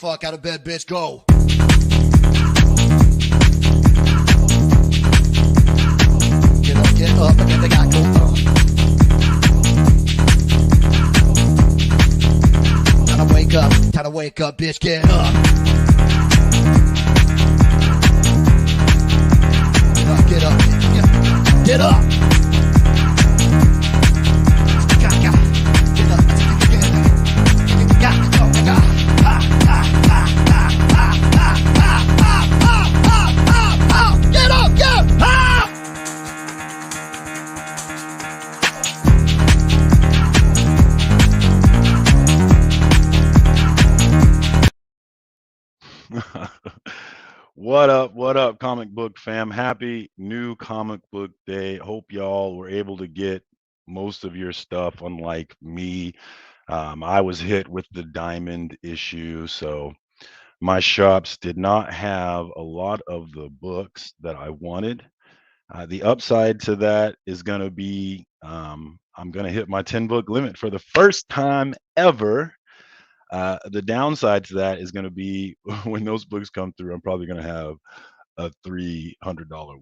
fuck out of bed, bitch. Go. Get up, and get the guy go. Time to wake up, bitch. Get up. Get up. Get up. What up, comic book fam? Happy new comic book day. Hope y'all were able to get most of your stuff, unlike me. I was hit with the diamond issue, so my shops did not have a lot of the books that I wanted. The upside to that is going to be I'm going to hit my 10 book limit for the first time ever. The downside to that is going to be when those books come through, I'm probably going to have a $300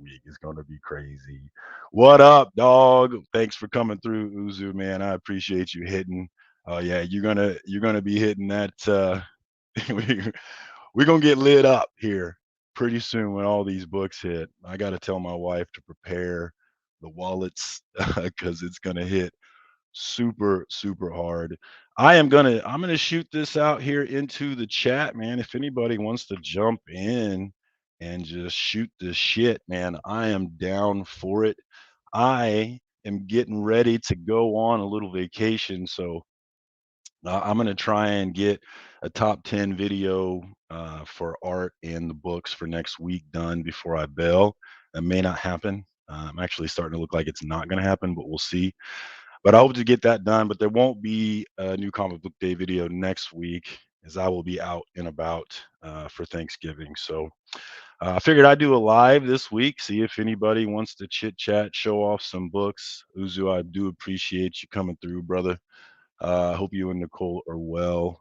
week. It's going to be crazy. What up, dog? Thanks for coming through, Uzu, man. I appreciate you hitting. Yeah, you're gonna be hitting that. we- we're gonna get lit up here pretty soon when all these books hit. I got to tell my wife to prepare the wallets because it's gonna hit super hard. I'm gonna shoot this out here into the chat, man. If anybody wants to jump in and just shoot the shit, man, I am down for it. I am getting ready to go on a little vacation, so I'm gonna try and get a top 10 video for art and the books for next week done before I bail. That may not happen. I'm actually starting to look like it's not gonna happen, but we'll see. But I hope to get that done. But there won't be a new comic book day video next week, as I will be out and about for Thanksgiving. So I figured I'd do a live this week, see if anybody wants to chit chat, show off some books. Uzu, I do appreciate you coming through, brother. I hope you and Nicole are well.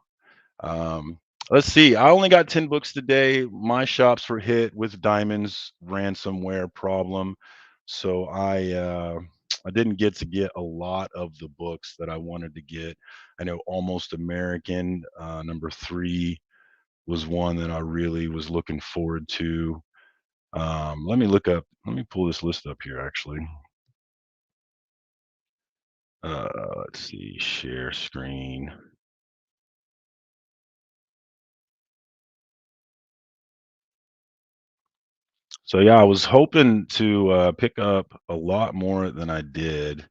Um, let's see. I only got 10 books today. My shops were hit with Diamond's ransomware problem. So I didn't get to get a lot of the books that I wanted to get. I know Almost American #3 was one that I really was looking forward to. Let me pull this list up here actually. Let's see, share screen. So yeah, I was hoping to pick up a lot more than I did.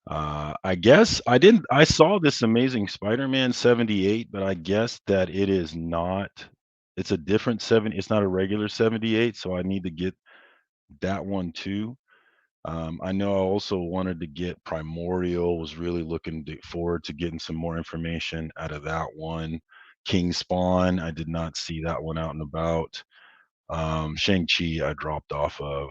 I guess I didn't. I saw this Amazing Spider-Man 78, but I guess that it is not. It's a different 70. It's not a regular 78, so I need to get that one too. I know I also wanted to get Primordial. Was really looking forward to getting some more information out of that one. King Spawn. I did not see that one out and about. Shang-Chi I dropped off of.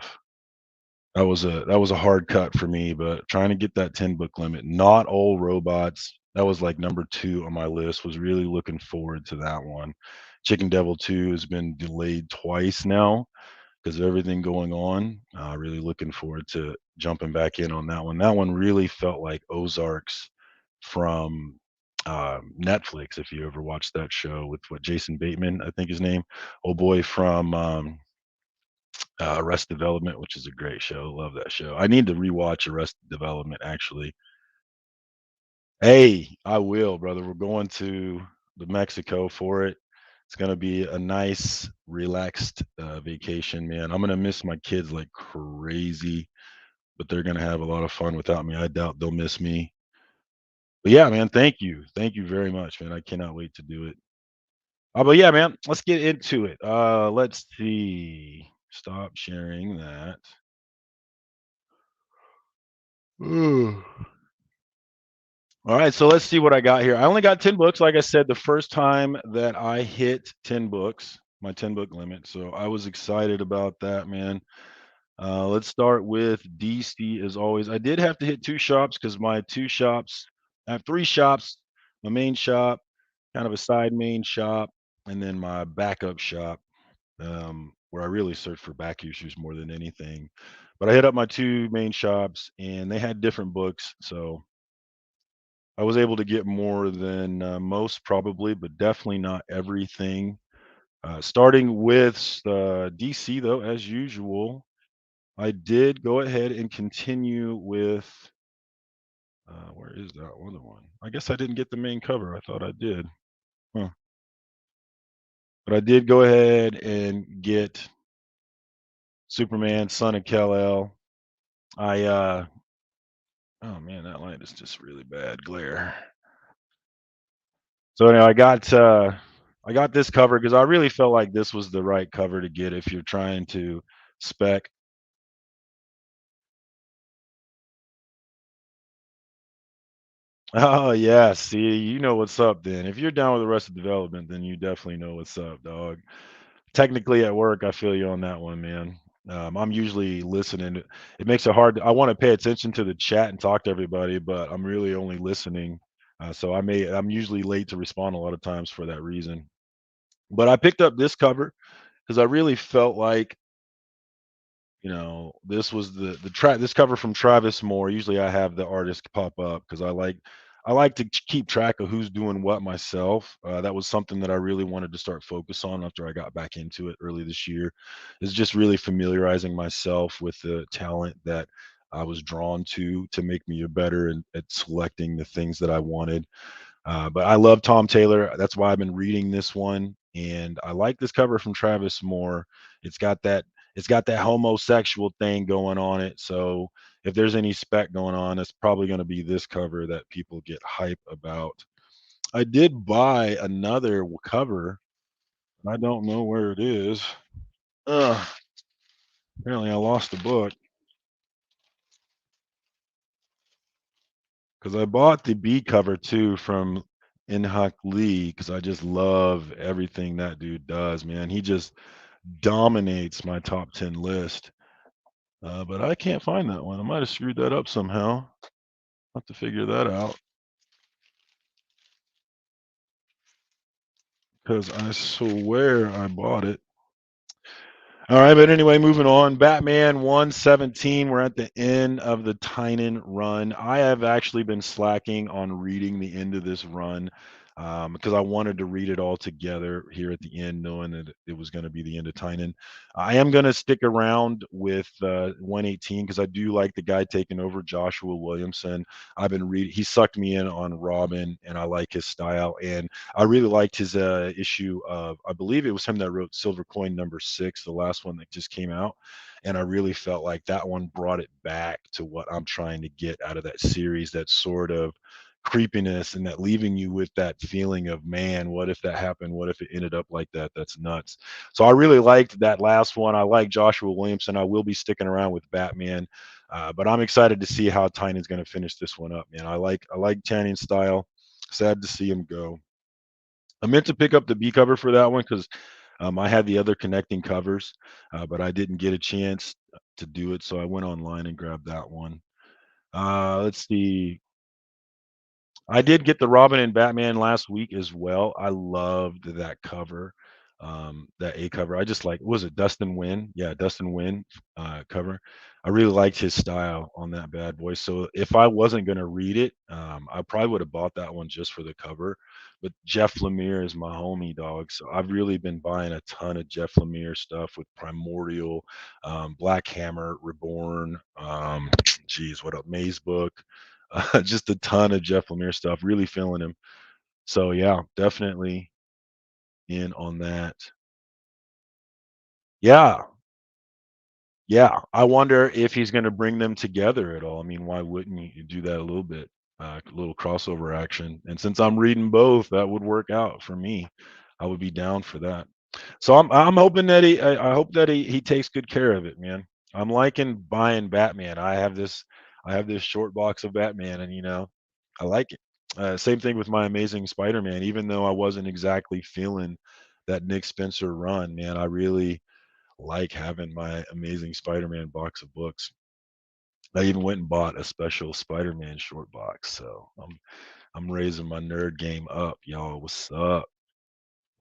That was a hard cut for me, but trying to get that 10 book limit. Not All Robots. That was like #2 on my list. Was really looking forward to that one. Chicken Devil 2 has been delayed twice now because of everything going on. Really looking forward to jumping back in on that one. That one really felt like Ozarks from Netflix. If you ever watched that show with what Jason Bateman, I think his name, oh boy from Arrested Development, which is a great show. Love that show. I need to rewatch Arrested Development actually. Hey, I will, brother. We're going to the Mexico for it. It's gonna be a nice, relaxed vacation, man. I'm gonna miss my kids like crazy, but they're gonna have a lot of fun without me. I doubt they'll miss me. But yeah, man, thank you very much, man. I cannot wait to do it. But yeah, man, let's get into it. Let's see. Stop sharing that. All right, so let's see what I got here. I only got 10 books. Like I said, the first time that I hit 10 books, my 10 book limit. So I was excited about that, man. Let's start with DC as always. I did have to hit two shops because my two shops, I have three shops, my main shop, kind of a side main shop. and then my backup shop, where I really search for back issues more than anything. But I hit up my two main shops, and they had different books, so I was able to get more than most probably, but definitely not everything. Starting with DC though, as usual, I did go ahead and continue with. Where is that other one? I guess I didn't get the main cover. I thought I did. Huh. But I did go ahead and get Superman, Son of Kal-El. I oh man, that light is just really bad glare. So anyway, I got this cover because I really felt like this was the right cover to get if you're trying to spec. Oh yeah, see, you know what's up then. If you're down with the rest of development, then you definitely know what's up, dog. Technically at work, I feel you on that one, man. I'm usually listening. It makes it hard. I want to pay attention to the chat and talk to everybody, but I'm really only listening. I'm usually late to respond a lot of times for that reason. But I picked up this cover because I really felt like, this was the track this cover from Travis Moore. Usually I have the artist pop up because I like to keep track of who's doing what myself. That was something that I really wanted to start focus on after I got back into it early this year. Is just really familiarizing myself with the talent that I was drawn to make me a better at selecting the things that I wanted. But I love Tom Taylor. That's why I've been reading this one, and I like this cover from Travis Moore. It's got that it's got that homosexual thing going on it. So if there's any spec going on, it's probably going to be this cover that people get hype about. I did buy another cover. I don't know where it is. Ugh, apparently I lost the book because I bought the B cover too from Inhak Lee because I just love everything that dude does, man. He just dominates my top 10 list. But I can't find that one. I might have screwed that up somehow. I'll have to figure that out because I swear I bought it. All right, but anyway, moving on. Batman 117. We're at the end of the Tynan run. I have actually been slacking on reading the end of this run because I wanted to read it all together here at the end, knowing that it was going to be the end of Tynan. I am going to stick around with 118 because I do like the guy taking over, Joshua Williamson. I've been reading, he sucked me in on Robin, and I like his style. And I really liked his issue of, I believe it was him that wrote Silver Coin #6, the last one that just came out. And I really felt like that one brought it back to what I'm trying to get out of that series, that sort of creepiness and that leaving you with that feeling of, man, what if that happened? What if it ended up like that? That's nuts. So I really liked that last one. I like Joshua Williamson. I will be sticking around with Batman. But I'm excited to see how Tynan's going to finish this one up, man. I like Tynan's style. Sad to see him go. I meant to pick up the B cover for that one because I had the other connecting covers, but I didn't get a chance to do it, so I went online and grabbed that one. Let's see. I did get the Robin and Batman last week as well. I loved that cover, that A cover. I just like, was it Dustin Wynn? Yeah, Dustin Wynn cover. I really liked his style on that bad boy. So if I wasn't going to read it, I probably would have bought that one just for the cover. But Jeff Lemire is my homie, dog. So I've really been buying a ton of Jeff Lemire stuff with Primordial, Black Hammer, Reborn, geez, what up, Maze Book, just a ton of Jeff Lemire stuff. Really feeling him. So yeah, definitely in on that. Yeah, yeah. I wonder if he's going to bring them together at all. I mean, why wouldn't you do that a little bit? A little crossover action. And since I'm reading both, that would work out for me. I would be down for that. So I'm hoping that I hope that he takes good care of it, man. I'm liking buying Batman. I have this short box of Batman, and I like it. Same thing with my Amazing Spider-Man. Even though I wasn't exactly feeling that Nick Spencer run, man, I really like having my Amazing Spider-Man box of books. I even went and bought a special Spider-Man short box. So I'm raising my nerd game up, y'all. What's up?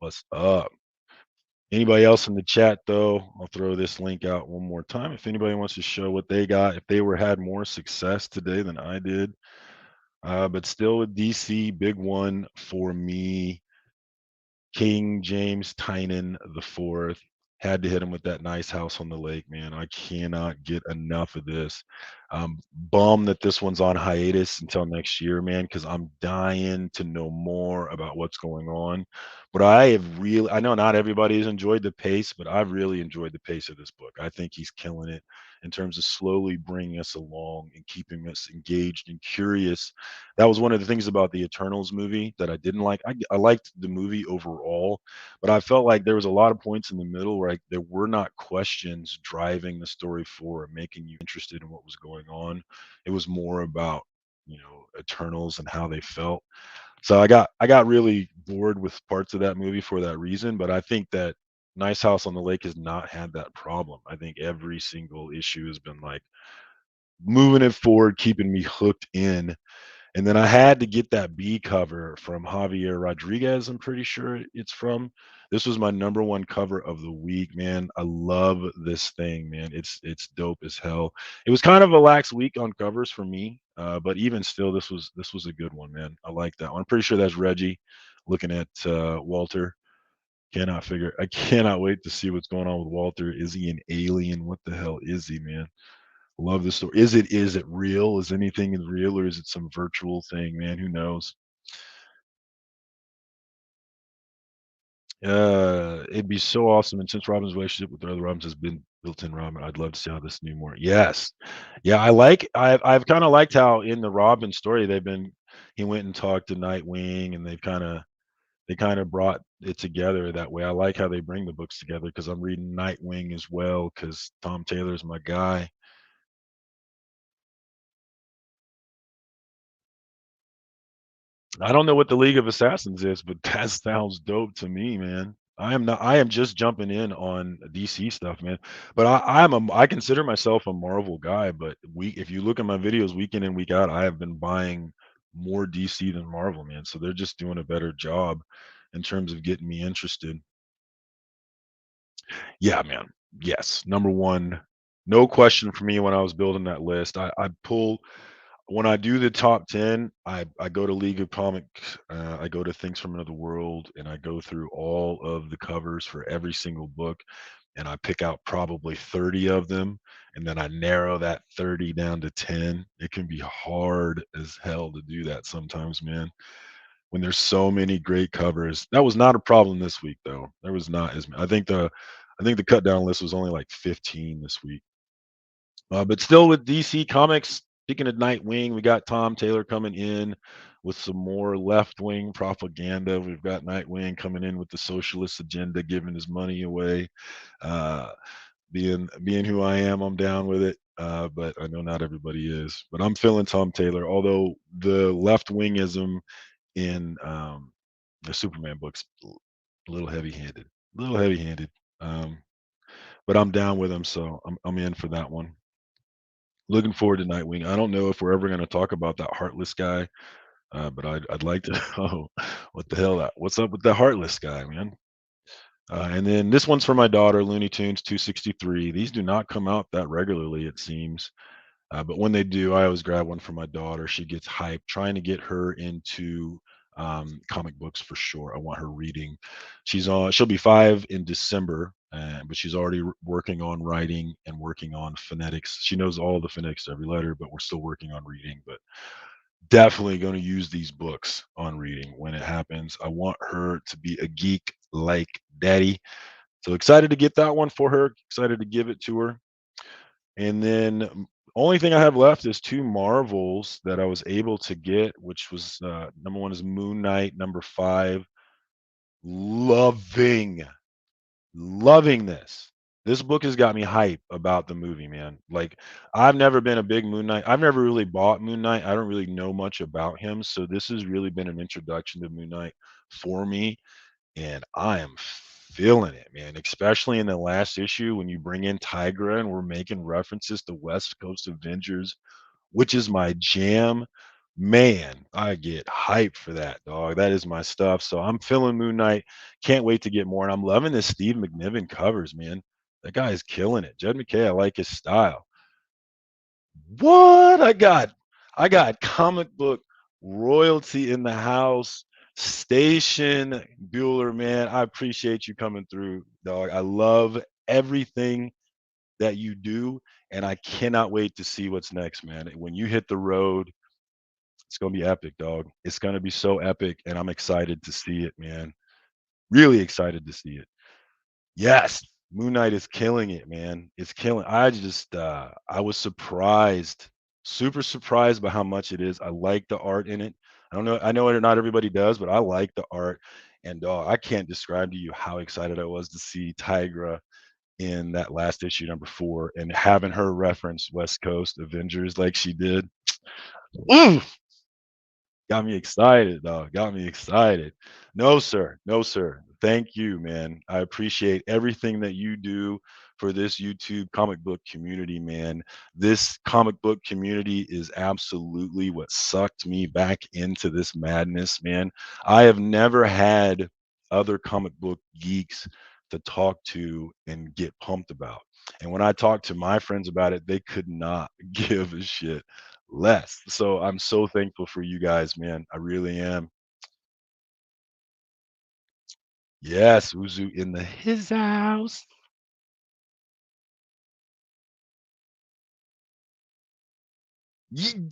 What's up? Anybody else in the chat though? I'll throw this link out one more time. If anybody wants to show what they got, if they were had more success today than I did, but still with DC, big one for me. King James Tynan the fourth. Had to hit him with that nice house on the lake, man. I cannot get enough of this. Bummed that this one's on hiatus until next year, man, because I'm dying to know more about what's going on. But I know not everybody has enjoyed the pace, but I've really enjoyed the pace of this book. I think he's killing it in terms of slowly bringing us along and keeping us engaged and curious. That was one of the things about the Eternals movie that I didn't like. I liked the movie overall, but I felt like there was a lot of points in the middle where there were not questions driving the story forward, making you interested in what was going on. It was more about Eternals and how they felt. So I got really bored with parts of that movie for that reason. But I think that Nice House on the Lake has not had that problem. I think every single issue has been like moving it forward, keeping me hooked in. And then I had to get that B cover from Javier Rodriguez, I'm pretty sure it's from. This was my number one cover of the week, man. I love this thing, man. It's dope as hell. It was kind of a lax week on covers for me, but even still, this was a good one, man. I like that one. I'm pretty sure that's Reggie looking at Walter. I cannot wait to see what's going on with Walter. Is he an alien? What the hell is he, man? Love the story. Is it real? Is anything real or is it some virtual thing, man? Who knows? It'd be so awesome. And since Robin's relationship with the other Robins has been built in Robin, I'd love to see how this new more. Yes. Yeah, I've kind of liked how in the Robin story he went and talked to Nightwing and they kind of brought it together that way. I like how they bring the books together because I'm reading Nightwing as well because Tom Taylor's my guy. I don't know what the League of Assassins is, but that sounds dope to me, man. I am just jumping in on DC stuff, man. But I consider myself a Marvel guy, but if you look at my videos week in and week out, I have been buying more DC than Marvel, man. So they're just doing a better job in terms of getting me interested. Yeah, man. Yes. Number one, no question for me when I was building that list. I pull when I do the top 10, I go to League of Comics, I go to Things from Another World, and I go through all of the covers for every single book, and I pick out probably 30 of them, and then I narrow that 30 down to 10. It can be hard as hell to do that sometimes, man, when there's so many great covers. That was not a problem this week, though. There was not as many. I think the cut down list was only like 15 this week. But still with DC Comics, speaking of Nightwing, we got Tom Taylor coming in with some more left wing propaganda. We've got Nightwing coming in with the socialist agenda, giving his money away. Uh, being who I am, I'm down with it. But I know not everybody is. But I'm feeling Tom Taylor, although the left wingism in the Superman books a little heavy handed. A little heavy handed. Um, but I'm down with him, so I'm in for that one. Looking forward to Nightwing. I don't know if we're ever going to talk about that Heartless guy, but I'd like to know what the hell what's up with the Heartless guy, man. And then this one's for my daughter, Looney Tunes 263. These do not come out that regularly, it seems. But when they do, I always grab one for my daughter. She gets hyped, trying to get her into comic books for sure. I want her reading. She'll be 5 in December, but she's already working on writing and working on phonetics. She knows all the phonetics to every letter, but we're still working on reading. But definitely going to use these books on reading when it happens. I want her to be a geek like daddy. So excited to get that one for her. Excited to give it to her. And then only thing I have left is 2 Marvels that I was able to get, which was number 1 is Moon Knight, number 5. Loving, loving this. This book has got me hype about the movie, man. Like I've never been a big Moon Knight. I've never really bought Moon Knight. I don't really know much about him, so this has really been an introduction to Moon Knight for me, and I am feeling it, man. Especially in the last issue when you bring in Tigra and we're making references to West Coast Avengers, which is my jam. man, I get hyped for that, dog. That is my stuff. So I'm feeling Moon Knight. Can't wait to get more. And I'm loving this Steve McNiven covers, man. That guy is killing it. Jed McKay, I like his style. What? I got comic book royalty in the house. Station Bueller, man. I appreciate you coming through, dog. I love everything that you do, and I cannot wait to see what's next, man. When you hit the road, it's gonna be epic, dog. It's gonna be so epic, and I'm excited to see it, man. Really excited to see it. Yes, Moon Knight is killing it, man. It's killing. I was surprised, super surprised by how much it is. I like the art in it. I know not everybody does, but I like the art. And I can't describe to you how excited I was to see Tigra in that last issue, number 4, and having her reference West Coast Avengers like she did. Ooh, got me excited, dog. Got me excited. No, sir. No, sir. Thank you, man. I appreciate everything that you do for this YouTube comic book community, man. This comic book community is absolutely what sucked me back into this madness, man. I have never had other comic book geeks to talk to and get pumped about. And when I talked to my friends about it, they could not give a shit less. So I'm so thankful for you guys, man. I really am. Yes, Uzu in the his house. Ye-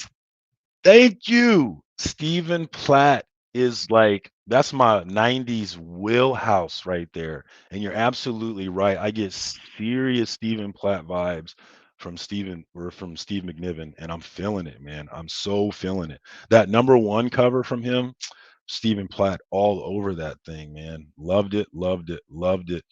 Thank you. Stephen Platt is like that's my 90s wheelhouse right there. And you're absolutely right. I get serious Stephen Platt vibes from Steve McNiven, and I'm feeling it, man. I'm so feeling it. That number 1 cover from him, Stephen Platt all over that thing, man. Loved it, loved it, loved it.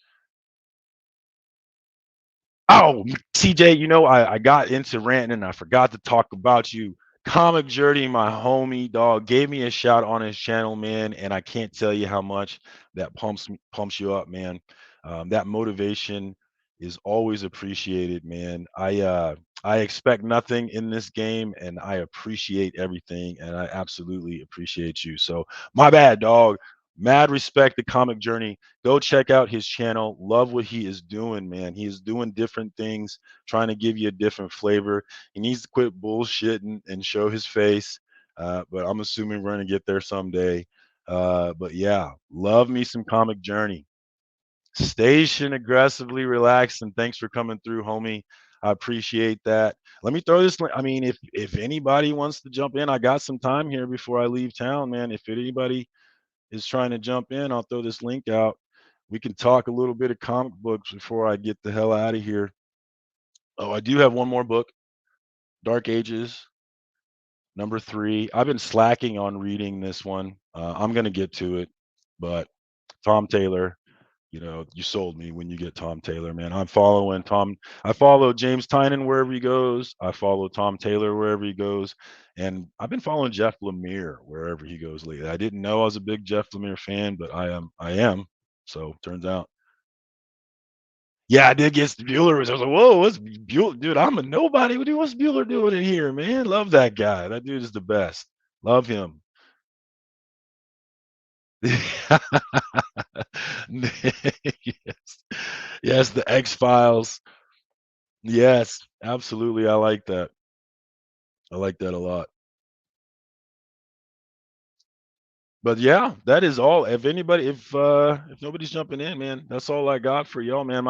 Oh, CJ, I got into ranting and I forgot to talk about you. Comic Journey, my homie, dog, gave me a shout on his channel, man, and I can't tell you how much that pumps you up, man. That motivation is always appreciated, man. I expect nothing in this game, and I appreciate everything, and I absolutely appreciate you. So my bad, dog. Mad respect to Comic Journey. Go check out his channel. Love what he is doing, man. He is doing different things, trying to give you a different flavor. He needs to quit bullshitting and show his face. But I'm assuming we're gonna get there someday. But yeah, love me some Comic Journey. Station aggressively relaxed, and thanks for coming through, homie. I appreciate that. Let me throw this. I mean, if anybody wants to jump in, I got some time here before I leave town, man. If anybody is trying to jump in, I'll throw this link out. We can talk a little bit of comic books before I get the hell out of here. Oh, I do have one more book, Dark Ages, number 3. I've been slacking on reading this one. I'm gonna get to it, but Tom Taylor, you sold me when you get Tom Taylor, man. I'm following Tom. I follow James Tynan wherever he goes. I follow Tom Taylor wherever he goes, and I've been following Jeff Lemire wherever he goes lately. I didn't know I was a big Jeff Lemire fan, but I am. I am. So turns out. Yeah, I did get Bueller. I was like, whoa, what's Bueller? Dude, I'm a nobody. What's Bueller doing in here, man? Love that guy. That dude is the best. Love him. Yes. Yes, the X Files. Yes, absolutely. I like that. I like that a lot. But yeah, that is all. If nobody's jumping in, man, that's all I got for y'all, man.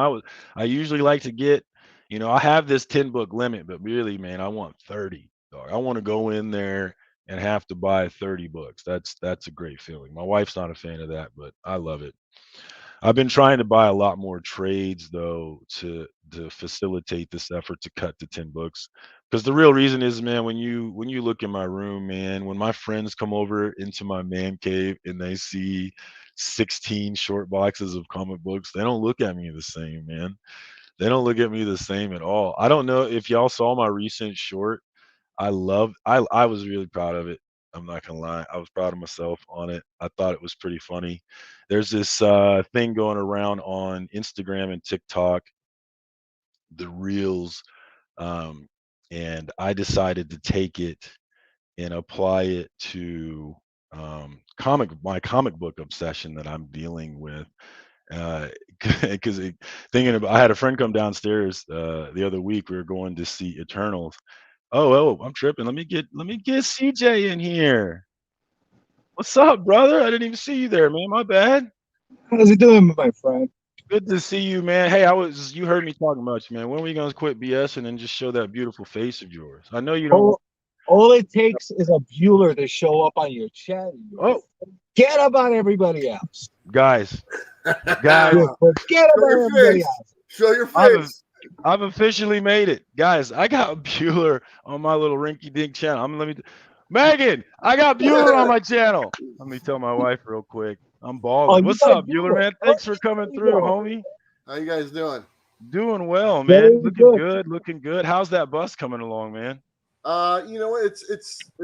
I usually like to get, I have this 10 book limit, but really, man, I want 30. Dog. I want to go in there and have to buy 30 books. That's a great feeling. My wife's not a fan of that, but I love it. I've been trying to buy a lot more trades though to facilitate this effort to cut to 10 books. Because the real reason is, man, when you look in my room, man, when my friends come over into my man cave and they see 16 short boxes of comic books, they don't look at me the same, man. They don't look at me the same at all. I don't know if y'all saw my recent short. I was really proud of it. I'm not gonna lie. I was proud of myself on it. I thought it was pretty funny. There's this thing going around on Instagram and TikTok, the reels, um, and I decided to take it and apply it to my comic book obsession that I'm dealing with. Because thinking about, I had a friend come downstairs the other week. We were going to see Eternals. Oh, I'm tripping. Let me get CJ in here. What's up, brother? I didn't even see you there, man. My bad. How's it doing, my friend? Good to see you, man. Hey, you heard me talking about you, man. When are we gonna quit BS and then just show that beautiful face of yours? I know you don't want. All it takes is a Bueller to show up on your chat. Oh, Forget about everybody else. guys, Forget about everybody else. Show your I've face. I've officially made it, guys. I got Bueller on my little rinky dink channel. Megan, I got Bueller on my channel. Let me tell my wife real quick. I'm balling. you What's got up, Bueller, man? Oh, Thanks for coming there you through, go. homie. How you guys doing? Doing well, Very man. Looking good. good, looking good. How's that bus coming along, man? You know, it's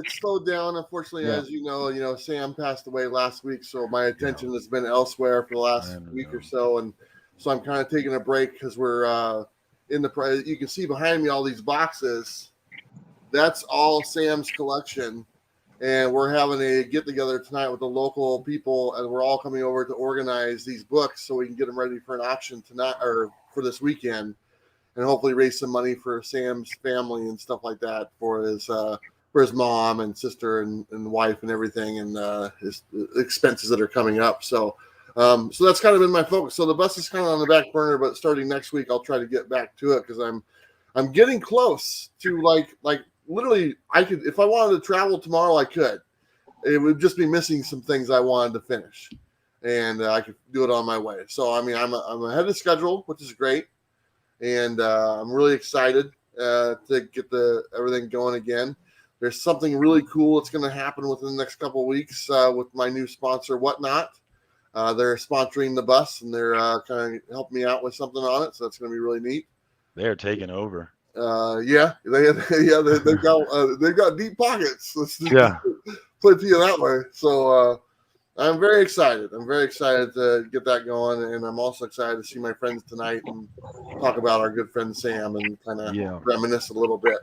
slowed down. Unfortunately, Yeah. as you know, Sam passed away last week, so my attention has been elsewhere for the last week or so, and so I'm kind of taking a break because we're in the. You can see behind me all these boxes. That's all Sam's collection, and we're having a get together tonight with the local people, and we're all coming over to organize these books so we can get them ready for an auction tonight or for this weekend, and hopefully raise some money for Sam's family and stuff like that for his mom and sister and wife and everything, and his expenses that are coming up. So that's kind of been my focus. So the bus is kind of on the back burner, but starting next week, I'll try to get back to it because I'm getting close to like literally I could, if I wanted to travel tomorrow, I could. It would just be missing some things I wanted to finish, and I could do it on my way. So I mean, I'm ahead of schedule, which is great. And I'm really excited to get everything going again. There's something really cool that's going to happen within the next couple of weeks with my new sponsor, Whatnot. They're sponsoring the bus, and they're kind of helping me out with something on it, so that's going to be really neat. They're taking over. They've got deep pockets. Let's put it to you that way. So I'm very excited. I'm very excited to get that going, and I'm also excited to see my friends tonight and talk about our good friend Sam and kind of reminisce a little bit.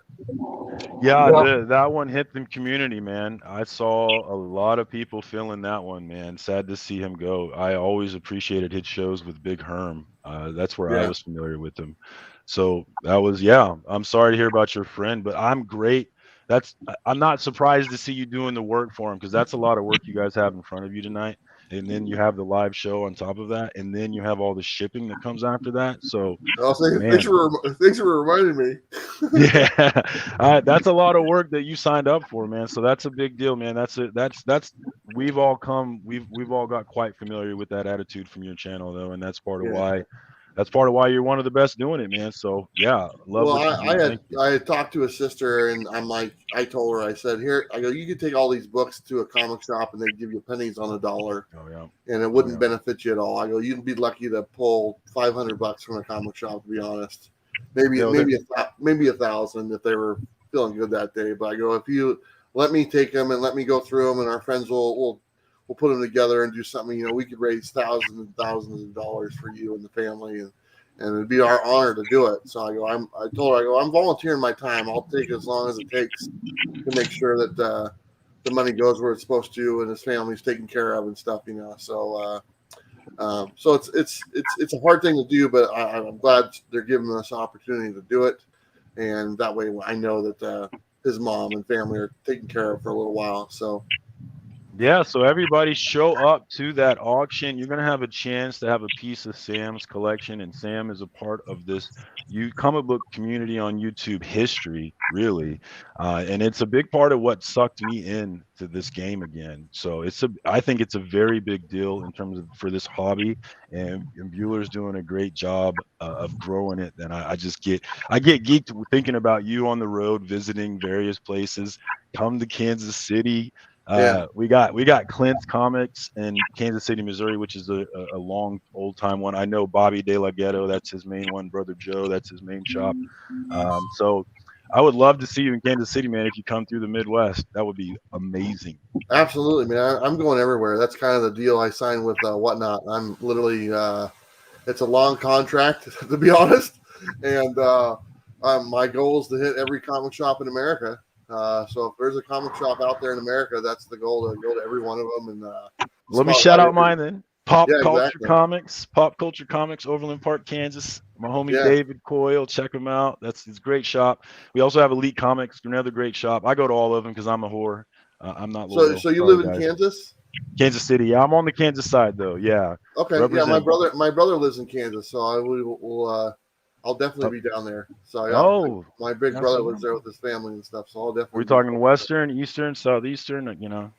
Yeah, that one hit the community, man. I saw a lot of people feeling that one, man. Sad to see him go. I always appreciated his shows with Big Herm. That's where I was familiar with him. So that was, I'm sorry to hear about your friend, but I'm great. I'm not surprised to see you doing the work for him, because that's a lot of work you guys have in front of you tonight. And then you have the live show on top of that, and then you have all the shipping that comes after that. So thanks for reminding me. That's a lot of work that you signed up for, man. So that's a big deal, man. We've all got quite familiar with that attitude from your channel, though, and that's part of why. That's part of why you're one of the best doing it, man. So I had talked to his sister, and I told her, I said, here, I go, you could take all these books to a comic shop and they'd give you pennies on a dollar. And it wouldn't benefit you at all. I go, you'd be lucky to pull $500 from a comic shop, to be honest. Maybe 1,000 if they were feeling good that day. But I go, if you let me take them and let me go through them, and our friends will put them together and do something, we could raise thousands and thousands of dollars for you and the family, and it'd be our honor to do it. So I told her, I'm volunteering my time. I'll take as long as it takes to make sure that the money goes where it's supposed to, and his family's taken care of and stuff, So so it's a hard thing to do, but I'm glad they're giving us an opportunity to do it, and that way I know that his mom and family are taken care of for a little while. So. Yeah, so everybody show up to that auction. You're going to have a chance to have a piece of Sam's collection, and Sam is a part of this comic book community on YouTube history, really. And it's a big part of what sucked me in to this game again. So I think it's a very big deal in terms of for this hobby, and Bueller's doing a great job of growing it. And I get geeked thinking about you on the road, visiting various places. Come to Kansas City. We got Clint's Comics in Kansas City, Missouri, which is a long old time one. I know Bobby De La Ghetto, that's his main one. Brother Joe, that's his main shop. So I would love to see you in Kansas City, man. If you come through the Midwest, that would be amazing. Absolutely, man. I'm going everywhere. That's kind of the deal I signed with Whatnot. I'm literally it's a long contract, to be honest, and my goal is to hit every comic shop in America. So if there's a comic shop out there in America, that's the goal, to go to every one of them and Let me shout out mine then. Pop Yeah, Culture exactly. Comics, Overland Park, Kansas. My homie Yeah. David Coyle, check him out. That's his great shop. We also have Elite Comics, another great shop. I go to all of them because I'm a whore. I'm not loyal. So you Sorry, live in guys. Kansas? Kansas City. Yeah, I'm on the Kansas side though. Yeah. Okay. Represent. Yeah, my brother lives in Kansas, so I'll definitely be down there. So yeah, my big brother lives there with his family and stuff. So I'll definitely. We're talking Western, Eastern, Southeastern. You know.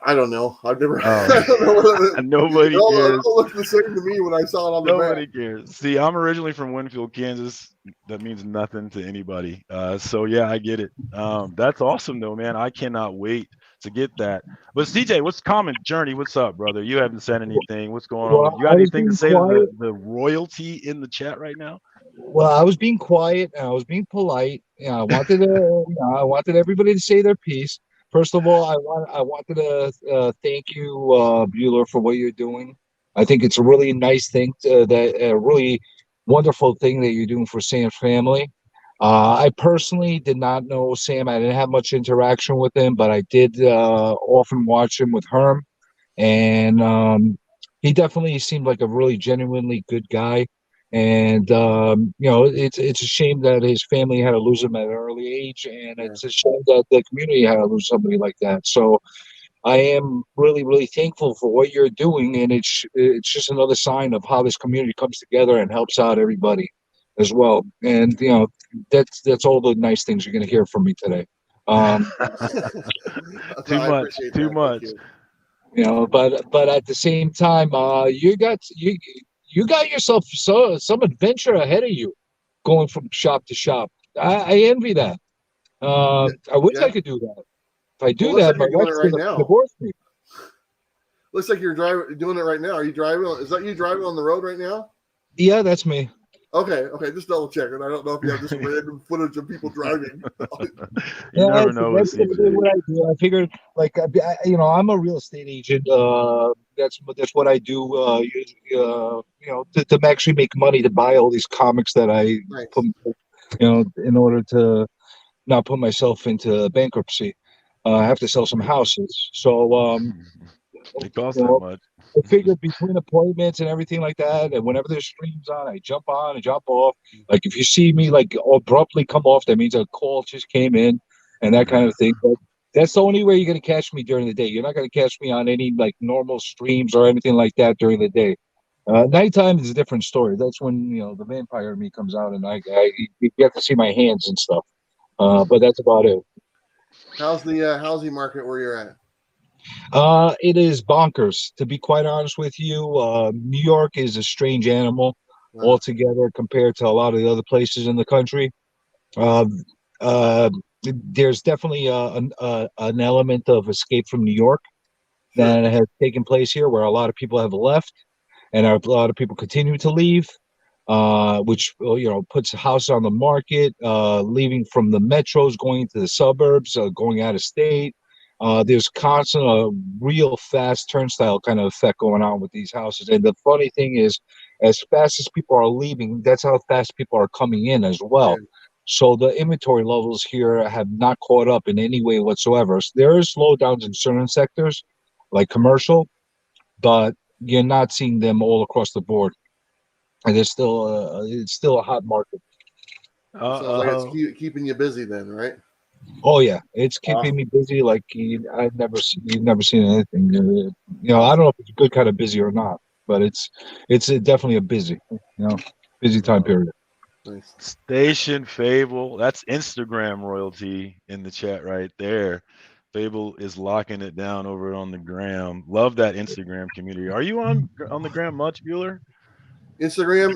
I don't know. I've never. Oh. I don't know Nobody cares. It all looked the same to me when I saw it on the map. Nobody cares. See, I'm originally from Winfield, Kansas. That means nothing to anybody. So yeah, I get it. That's awesome though, man. I cannot wait to get that. But CJ, what's common journey? What's up, brother? You haven't said anything. What's going on? You got anything to say to the royalty in the chat right now? Well, I was being quiet and I was being polite. I wanted to, I wanted everybody to say their piece. First of all, I wanted to thank you, Bueller, for what you're doing. I think it's a really nice thing, a really wonderful thing that you're doing for Sam's family. I personally did not know Sam. I didn't have much interaction with him, but I did often watch him with Herm, and he definitely seemed like a really genuinely good guy. And it's a shame that his family had to lose him at an early age, and it's a shame that the community had to lose somebody like that. So I am really, really thankful for what you're doing, and it's just another sign of how this community comes together and helps out everybody as well. And that's all the nice things you're going to hear from me today. Too much. But at the same time, you got yourself some adventure ahead of you, going from shop to shop. I envy that. I wish I could do that. If I do that, my wife's going to divorce me. Looks like you're doing it right now. Are you driving? Is that you driving on the road right now? Yeah, that's me. Okay, just double checking. I don't know if you have just random footage of people driving. You never know. That's what I do. I figured, I'm a real estate agent. That's what I do. To actually make money to buy all these comics that I put, in order to not put myself into bankruptcy. I have to sell some houses, so it costs that much. I figured between appointments and everything like that, and whenever there's streams on, I jump on and jump off. Like if you see me like abruptly come off, that means a call just came in, and that kind of thing. But that's the only way you're going to catch me during the day. You're not going to catch me on any like normal streams or anything like that during the day. Nighttime is a different story. That's when the vampire in me comes out, and you get to see my hands and stuff. But that's about it. How's the housing market where you're at? It is bonkers, to be quite honest with you. New York is a strange animal altogether compared to a lot of the other places in the country. There's definitely an element of escape from New York that has taken place here, where a lot of people have left, and a lot of people continue to leave, which puts houses on the market, leaving from the metros, going to the suburbs, going out of state. There's constant real fast turnstile kind of effect going on with these houses. And the funny thing is, as fast as people are leaving, that's how fast people are coming in as well. So the inventory levels here have not caught up in any way whatsoever. So there is slowdowns in certain sectors, like commercial, but you're not seeing them all across the board. And it's still a hot market. Sounds like it's keeping you busy then, right? Oh yeah, it's keeping me busy like you've never seen anything. I don't know if it's a good kind of busy or not, but it's definitely a busy time period. Nice. Station Fable, that's Instagram royalty in the chat right there. Fable is locking it down over on the gram. Love that Instagram community. Are you on the gram much, Bueller? Instagram,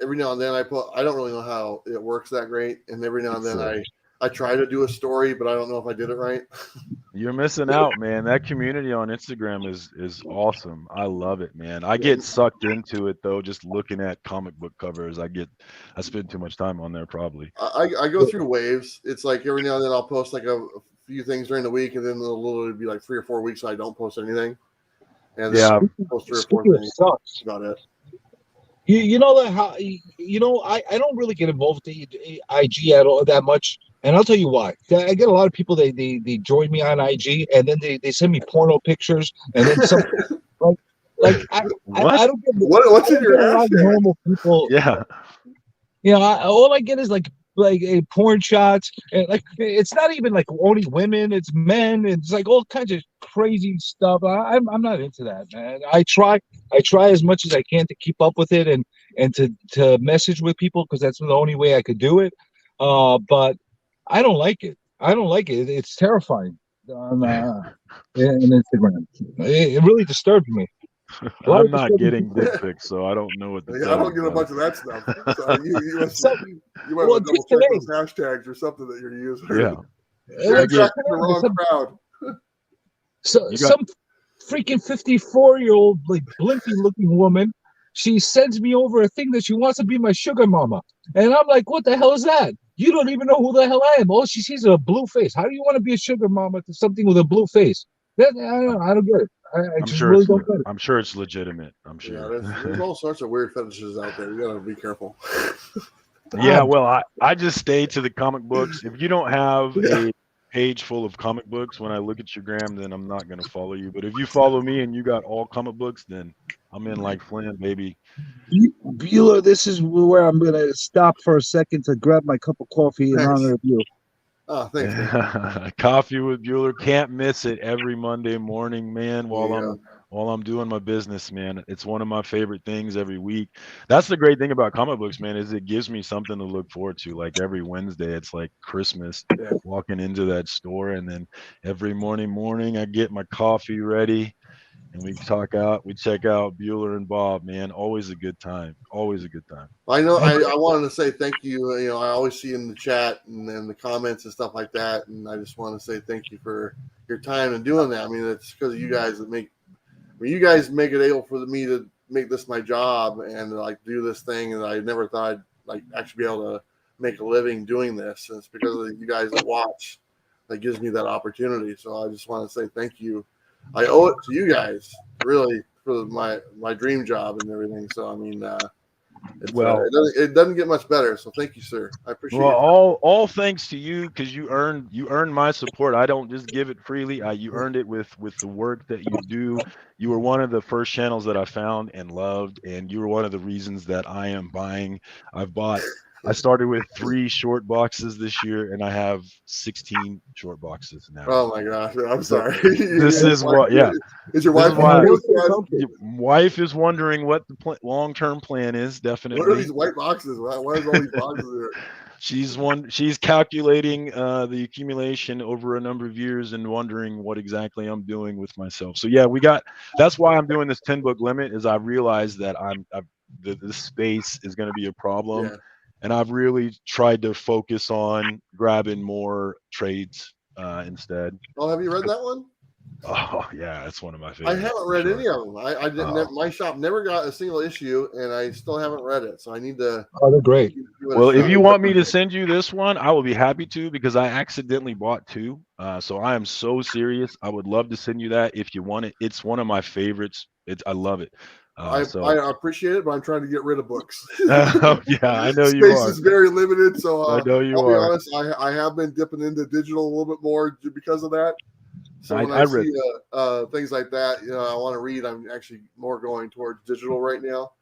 every now and then I don't really know how it works that great, and every now and then I try to do a story, but I don't know if I did it right. You're missing out, man. That community on Instagram is awesome. I love it, man. I get sucked into it though, just looking at comic book covers. I spend too much time on there probably. I go through waves. It's like every now and then I'll post like a few things during the week, and then it'll literally be like 3 or 4 weeks I don't post anything. And then I post 3 or 4 things. That's about it. I don't really get involved with the IG at all that much. And I'll tell you why. I get a lot of people. They join me on IG, and then they send me porno pictures, and then some like What? I don't get What's in your a lot of hashtag? normal people. Yeah. You know, all I get is like porn shots, and like it's not even like only women, it's men, it's like all kinds of crazy stuff. I'm not into that, man. I try as much as I can to keep up with it and to message with people because that's the only way I could do it. But I don't like it. I don't like it. It's terrifying on in Instagram. It really disturbs me. A lot I'm of not disturbing getting dick pics, so I don't know what to Yeah, tell I don't you. get a bunch of that stuff. So you must, So, you might well, want to double just check today, those hashtags or something that you're using. Yeah. You're I get- attracting the wrong crowd. So You got- some freaking 54-year-old like blimpy looking woman, she sends me over a thing that she wants to be my sugar mama. And I'm like, what the hell is that? You don't even know who the hell I am. All she sees is a blue face. How do you want to be a sugar mama to something with a blue face? I don't get it. I I'm just sure really it's don't get it. I'm sure it's legitimate. I'm Yeah, sure. there's all sorts of weird fetishes out there. You gotta be careful. Yeah, well, I just stay to the comic books. If you don't have a page full of comic books, when I look at your gram, then I'm not gonna follow you. But if you follow me and you got all comic books, then I'm in like Flynn, baby. Bueller, this is where I'm gonna stop for a second to grab my cup of coffee in Thanks. honor of you. Oh, thanks, man. Coffee with Bueller, can't miss it every Monday morning, man. Yeah. While I'm doing my business, man, it's one of my favorite things every week. That's the great thing about comic books, man, is it gives me something to look forward to. Like every Wednesday, it's like Christmas. Yeah. Walking into that store, and then every morning, I get my coffee ready, and we check out Bueller and Bob, man. Always a good time. Always a good time. I know. I wanted to say thank you. You know, I always see in the chat and then the comments and stuff like that, and I just want to say thank you for your time and doing that. I mean, it's because of you guys that make. I mean, you guys make it able for me to make this my job and like do this thing, and I never thought I'd like actually be able to make a living doing this. And it's because of you guys that watch that gives me that opportunity. So I just want to say thank you. I owe it to you guys really for my dream job and everything. So I mean. It doesn't get much better. So thank you, sir. I appreciate it. All thanks to you, because you earned my support. I don't just give it freely. You earned it with the work that you do. You were one of the first channels that I found and loved, and you were one of the reasons that I am buying. I started with 3 short boxes this year, and I have 16 short boxes now. Oh my gosh, I'm sorry. This is what, yeah. Is your wife? Your wife is wondering what the long-term plan is. Definitely. What are these white boxes? Why is all these boxes there? She's calculating the accumulation over a number of years and wondering what exactly I'm doing with myself. So yeah, that's why I'm doing this 10 book limit, is I realize that the space is going to be a problem. Yeah. And I've really tried to focus on grabbing more trades instead. Oh, have you read that one? Oh yeah, that's one of my favorites. I haven't read any of them. I didn't. My shop never got a single issue, and I still haven't read it. So I need to. Oh, they're great. Well, if you want me to send you this one, I will be happy to, because I accidentally bought 2. So I am so serious. I would love to send you that if you want it. It's one of my favorites. I love it. I appreciate it, but I'm trying to get rid of books. Oh, yeah, I know you are. Space is very limited, so I know you I'll be are. honest. I have been dipping into digital a little bit more because of that. So when I read see things like that, you know, I want to read. I'm actually more going towards digital right now,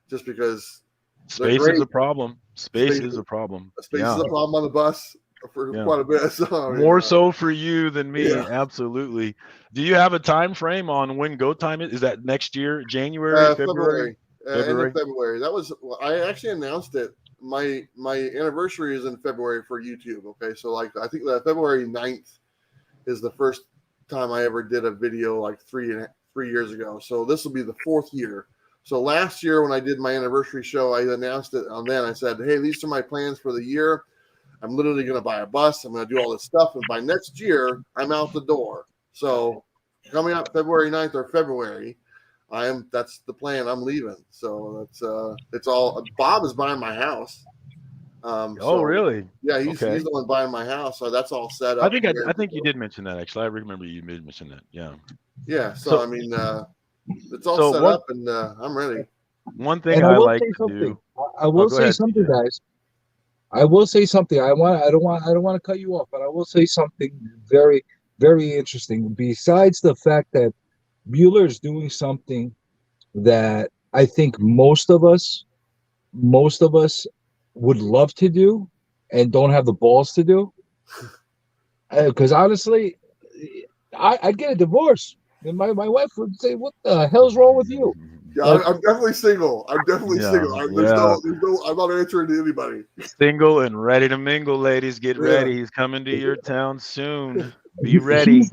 just because space is a problem. Space is a problem. Space is a problem on the bus for quite a bit. So, I mean, more so for you than me. Yeah. Absolutely. Do you have a time frame on when go time is? Is that next year, January, February? End of February. That was, I actually announced it. My anniversary is in February for YouTube. Okay, so like I think that February 9th is the first time I ever did a video, like 3 years ago. So this will be the 4th year. So last year when I did my anniversary show, I announced it on then. I said, hey, these are my plans for the year. I'm literally going to buy a bus. I'm going to do all this stuff. And by next year, I'm out the door. So coming up February 9th or February, that's the plan. I'm leaving. So it's all, Bob is buying my house. Really? Yeah, he's the one buying my house. So that's all set up. I think you did mention that, actually. I remember you did mention that. Yeah. Yeah. So I mean, it's all set up, and I'm ready. One thing I like to do. I will say something, guys. I will say something. I don't want to cut you off, but I will say something very, very interesting. Besides the fact that Bueller is doing something that I think most of us would love to do and don't have the balls to do. Because honestly, I'd get a divorce. And my wife would say, "What the hell's wrong with you?" Yeah, Like, I'm definitely single. I'm definitely Yeah, single. There's yeah. no. I'm not answering to anybody. Single and ready to mingle, ladies. Get Yeah. ready. He's coming to your town soon. Be ready.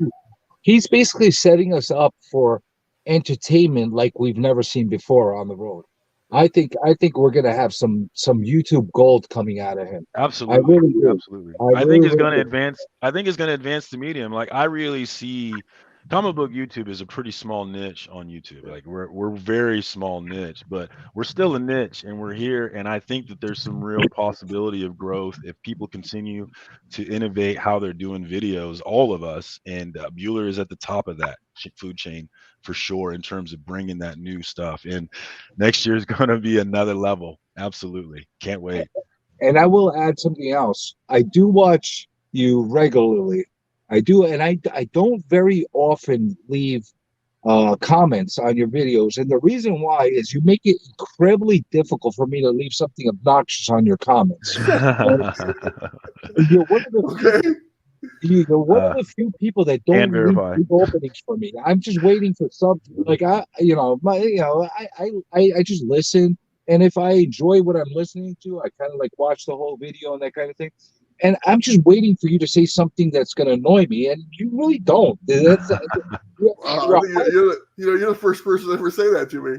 he's basically setting us up for entertainment like we've never seen before on the road. I think we're gonna have some YouTube gold coming out of him. I Absolutely. really do. Absolutely. I I think really, it's really going to do. advance. I think it's going to advance the medium. Like I really see comic book YouTube is a pretty small niche on YouTube. Like we're very small niche, but we're still a niche and we're here. And I think that there's some real possibility of growth if people continue to innovate how they're doing videos, all of us. And Bueller is at the top of that food chain for sure in terms of bringing that new stuff. And next year is going to be another level. Absolutely. Can't wait. And I will add something else. I do watch you regularly. I do, and I don't very often leave comments on your videos. And the reason why is you make it incredibly difficult for me to leave something obnoxious on your comments. And you're one of the Okay. you're one of uh, the few people that and don't leave verify. big openings for me. I'm just waiting for something like I just listen, and if I enjoy what I'm listening to, I kind of like watch the whole video and that kind of thing. And I'm just waiting for you to say something that's going to annoy me, and you really don't. That's Wow, you're I a think hard, you're the first person to ever say that to me.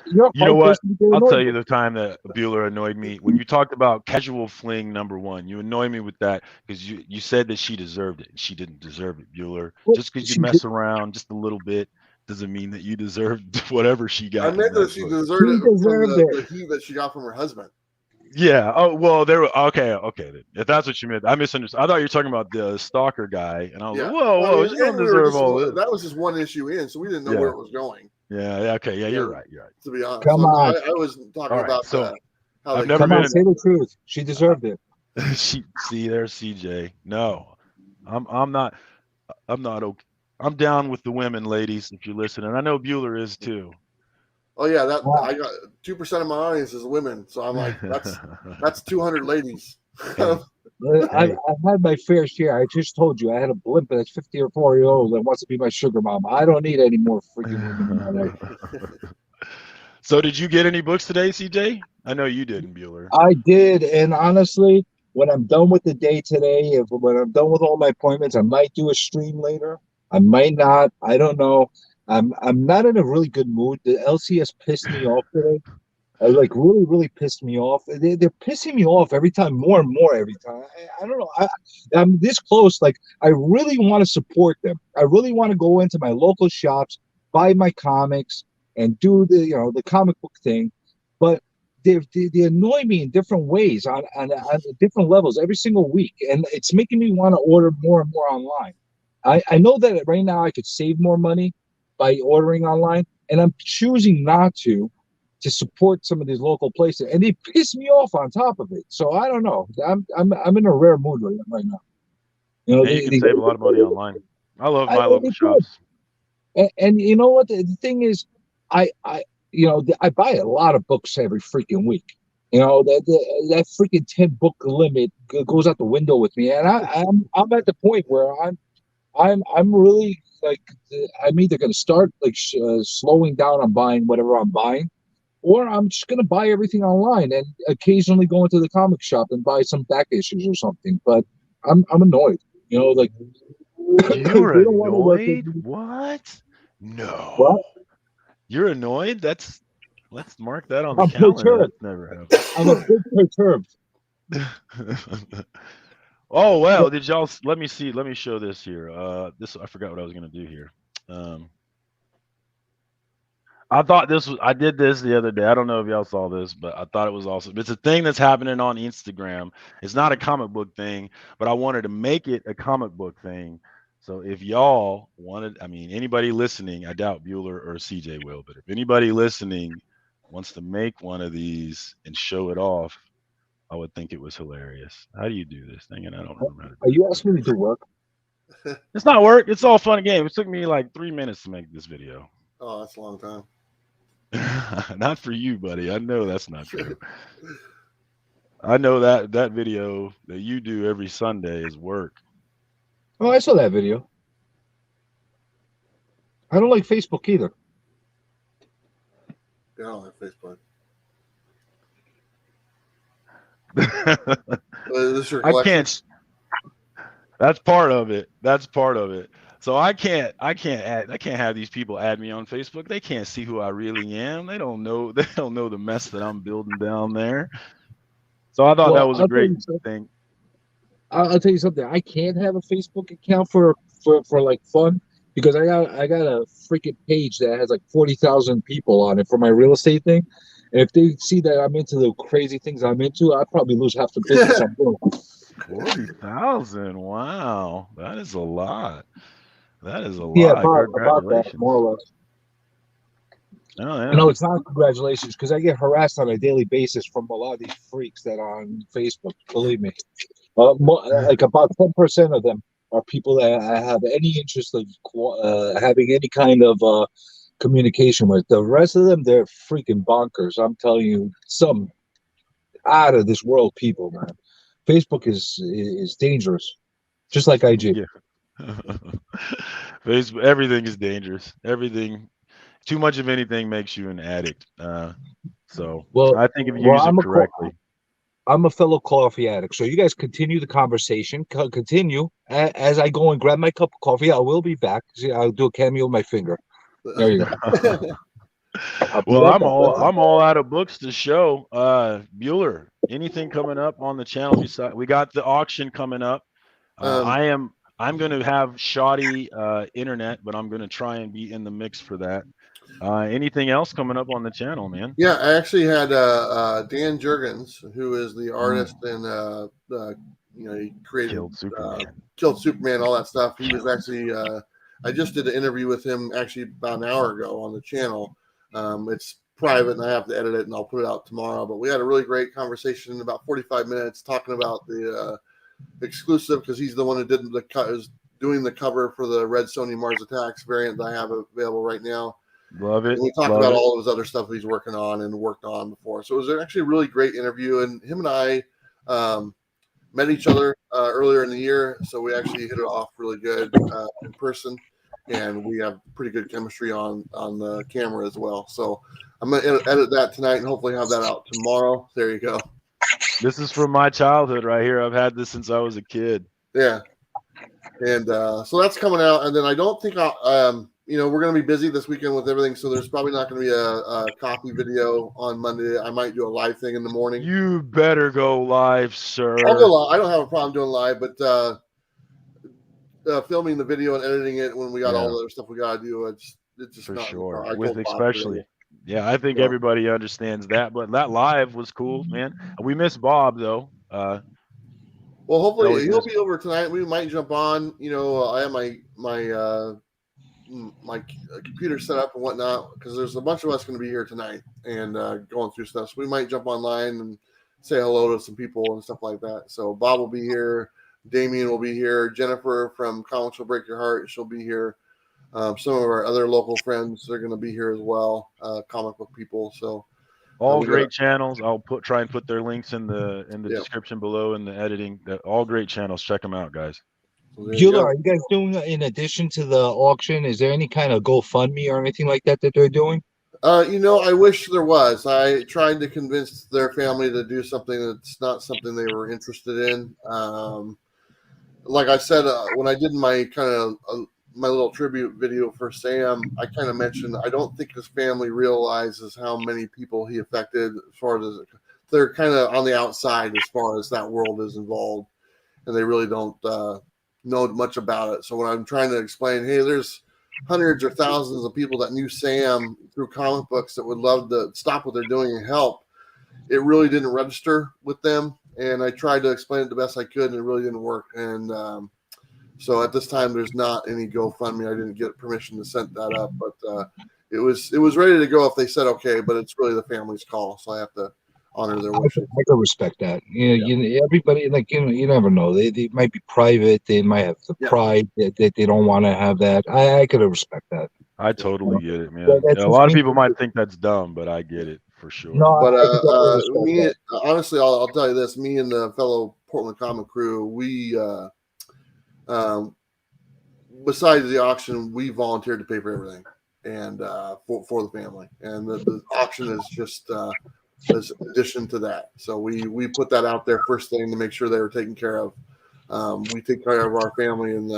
you're a You know hard what? person to get I'll tell annoyed you with. the time that Bueller annoyed me when you talked about casual fling number one. You annoyed me with that because you said that she deserved it. She didn't deserve it, Bueller. Well, Just because you she mess around just a little bit doesn't mean that you deserved whatever she I got in meant that that she book. deserved it from deserved it. the heat that she got from her husband. Yeah. Oh well, there. Okay. Okay. Then. If that's what you meant, I misunderstood. I thought you were talking about the stalker guy, and I was like, Yeah. whoa, Well, I whoa, mean, she don't and we were deserve just all this. that was just one issue in, so we didn't know where Yeah. it was going. Yeah. Yeah. Okay. Yeah. Yeah, You're right. You're right. to be honest. Come So on, I was talking All right. about So how I've they never come been on, in. say the truth. She deserved it. She see there's CJ. No, I'm not. I'm not okay. I'm down with the women, ladies. If you're listening, I know Bueller is too. Oh yeah, that Wow. I got 2% of my audience is women, so I'm like, that's 200 ladies. Hey, I've, hey. I've had my fair share. I just told you I had a blimp that's 50 or 4 years old that wants to be my sugar mama. I don't need any more freaking women in my life. So, did you get any books today, CJ? I know you didn't, Bueller. I did, and honestly, when I'm done with the day today, if when I'm done with all my appointments, I might do a stream later. I might not. I don't know. I'm not in a really good mood. The LCS pissed me off today. Like really, really pissed me off. They're pissing me off every time, more and more every time. I don't know. I'm this close. Like I really want to support them. I really want to go into my local shops, buy my comics, and do the comic book thing. But they annoy me in different ways on different levels every single week, and it's making me want to order more and more online. I know that right now I could save more money by ordering online, and I'm choosing not to support some of these local places, and they piss me off on top of it. So I don't know. I'm in a rare mood right now. You know, And you can save a lot of money online. I love my local they could. shops. And you know what? The thing is, I I buy a lot of books every freaking week. You know that freaking 10 book limit goes out the window with me, and I'm at the point where I'm really like I'm either going to start like slowing down on buying whatever I'm buying, or I'm just gonna buy everything online and occasionally go into the comic shop and buy some back issues or something. But I'm annoyed, like You're they don't want to work with annoyed? me. What? No. What? You're annoyed? Let's mark that on the I'm calendar. perturbed. That's never I'm a bit perturbed. happened. Oh well, did y'all let me see, let me show this here. This I forgot what I was gonna do here. Um I thought I did this the other day. I don't know if y'all saw this, but I thought it was awesome. It's a thing that's happening on Instagram. It's not a comic book thing, but I wanted to make it a comic book thing. So if y'all wanted, I mean, anybody listening, I doubt Bueller or CJ will, but if anybody listening wants to make one of these and show it off, I would think it was hilarious. How do you do this thing? And I don't remember how to Are do you it. asking me to do work? It's not work. It's all fun and game. It took me like 3 minutes to make this video. Oh, that's a long time. Not for you, buddy. I know that's not true. I know that video that you do every Sunday is work. Oh, I saw that video. I don't like Facebook either. Yeah, I don't like Facebook. Is this your I collection? can't. That's part of it. That's part of it. So I can't have these people add me on Facebook. They can't see who I really am. They don't know the mess that I'm building down there. So I thought that was a great thing. I'll tell you something. I can't have a Facebook account for like fun because I got a freaking page that has like 40,000 people on it for my real estate thing. And if they see that I'm into the crazy things I'm into, I'd probably lose half the business I'm doing. 40,000. Wow. That is a lot. That is a lot. Yeah, about Congratulations. that, more or less. Oh, yeah. No, it's not congratulations because I get harassed on a daily basis from a lot of these freaks that are on Facebook. Believe me, like about 10% of them are people that I have any interest of having any kind of communication with. The rest of them, they're freaking bonkers. I'm telling you, some out of this world people, man. Facebook is dangerous, just like IG. Yeah. Facebook, everything is dangerous. Everything, too much of anything makes you an addict. So I think if you use it correctly. I'm a fellow coffee addict, so you guys continue the conversation. Continue as I go and grab my cup of coffee. I will be back. See, I'll do a cameo with my finger. There you go. Well, I'm all out of books to show. Bueller, anything coming up on the channel? Besides, we got the auction coming up. I'm going to have shoddy internet, but I'm going to try and be in the mix for that. Anything else coming up on the channel, man? Yeah, I actually had Dan Jurgens, who is the artist and he created Killed Superman, all that stuff. He was actually I just did an interview with him actually about an hour ago on the channel. It's private and I have to edit it and I'll put it out tomorrow. But we had a really great conversation in about 45 minutes talking about the exclusive because he's the one who is doing the cover for the Red Sony Mars Attacks variant that I have available right now. Love it. And we talked about all of his other stuff that he's working on and worked on before. So it was actually a really great interview. And him and I met each other earlier in the year. So we actually hit it off really good in person. And we have pretty good chemistry on the camera as well. So I'm going to edit that tonight and hopefully have that out tomorrow. There you go. This is from my childhood right here. I've had this since I was a kid. Yeah. And so that's coming out. And then I don't think we're going to be busy this weekend with everything, so there's probably not going to be a copy video on Monday. I might do a live thing in the morning. You better go live, sir. I'll go live. I don't have a problem doing live, but filming the video and editing it when we got all the other stuff we got to do, it's just for not sure. especially. Yeah, I think everybody understands that. But that live was cool, man. We miss Bob though. Well, hopefully he'll be over tonight. We might jump on. I have my computer set up and whatnot because there's a bunch of us going to be here tonight and going through stuff. So we might jump online and say hello to some people and stuff like that. So Bob will be here. Damien will be here. Jennifer from Comics Will Break Your Heart, she'll be here. Some of our other local friends are going to be here as well. Comic book people. So all great channels. I'll try and put their links in the description below in the editing. All great channels. Check them out, guys. Bueller, are you guys doing, in addition to the auction, is there any kind of GoFundMe or anything like that they're doing? I wish there was. I tried to convince their family to do something that's not something they were interested in. Like I said, when I did my kind of my little tribute video for Sam, I kind of mentioned I don't think his family realizes how many people he affected as far as they're kind of on the outside as far as that world is involved, and they really don't know much about it. So when I'm trying to explain, hey, there's hundreds or thousands of people that knew Sam through comic books that would love to stop what they're doing and help, it really didn't register with them. And I tried to explain it the best I could, and it really didn't work. And so at this time, there's not any GoFundMe. I didn't get permission to set that up, but it was ready to go if they said okay. But it's really the family's call, so I'll honor their I wishes. can respect that. Everybody, like, you never know. They might be private. They might have the pride that they don't want to have that. I could respect that. I totally get it, Yeah, man. that's A just lot of me. people might think that's dumb, but I get it for sure. No, But I could definitely respect me, that. honestly, I'll tell you this: me and the fellow Portland comic crew, we, besides the auction, we volunteered to pay for everything, and for the family, and the auction is just as addition to that. So we put that out there first thing to make sure they were taken care of. We take care of our family, and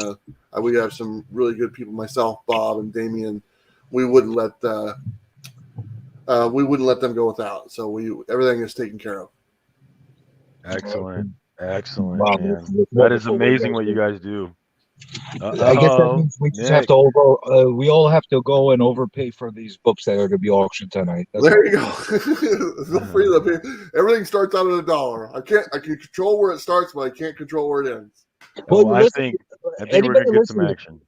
we have some really good people. Myself, Bob, and Damien. We wouldn't let them go without. So everything is taken care of. Excellent, excellent, Wow, man. that's That is wonderful what amazing guys what you do. guys do. I guess that means we just have Nick. to we all have to go and overpay for these books that are going to be auctioned tonight. That's There all. you go. Feel free to pay. Everything starts out at $1. I can control where it starts, but I can't control where it ends. Well, I listen, think we're anybody gonna get some listening, action.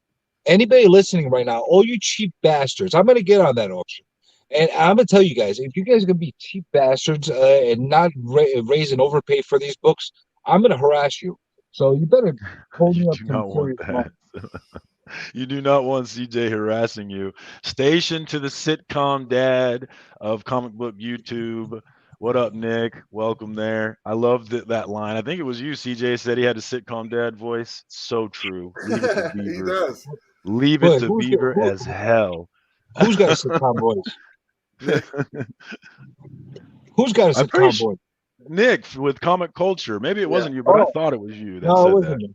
anybody listening right now, all you cheap bastards, I'm going to get on that auction. And I'm going to tell you guys, if you guys are going to be cheap bastards and not raise and overpay for these books, I'm going to harass you. So you better hold You me up do some not want serious money. that. You do not want CJ harassing you. Station to the sitcom dad of comic book YouTube. What up, Nick? Welcome there. I love that line. I think it was you, CJ, said he had a sitcom dad voice. So true. Leave it to He Beaver. does. Leave it But to Beaver as hell. who's got a sitcom voice? Nick. Who's got a I'm pretty sitcom sure voice? Nick with comic culture. Maybe it Yeah. wasn't you, but I Oh, thought it was you that no, it said that. wasn't me.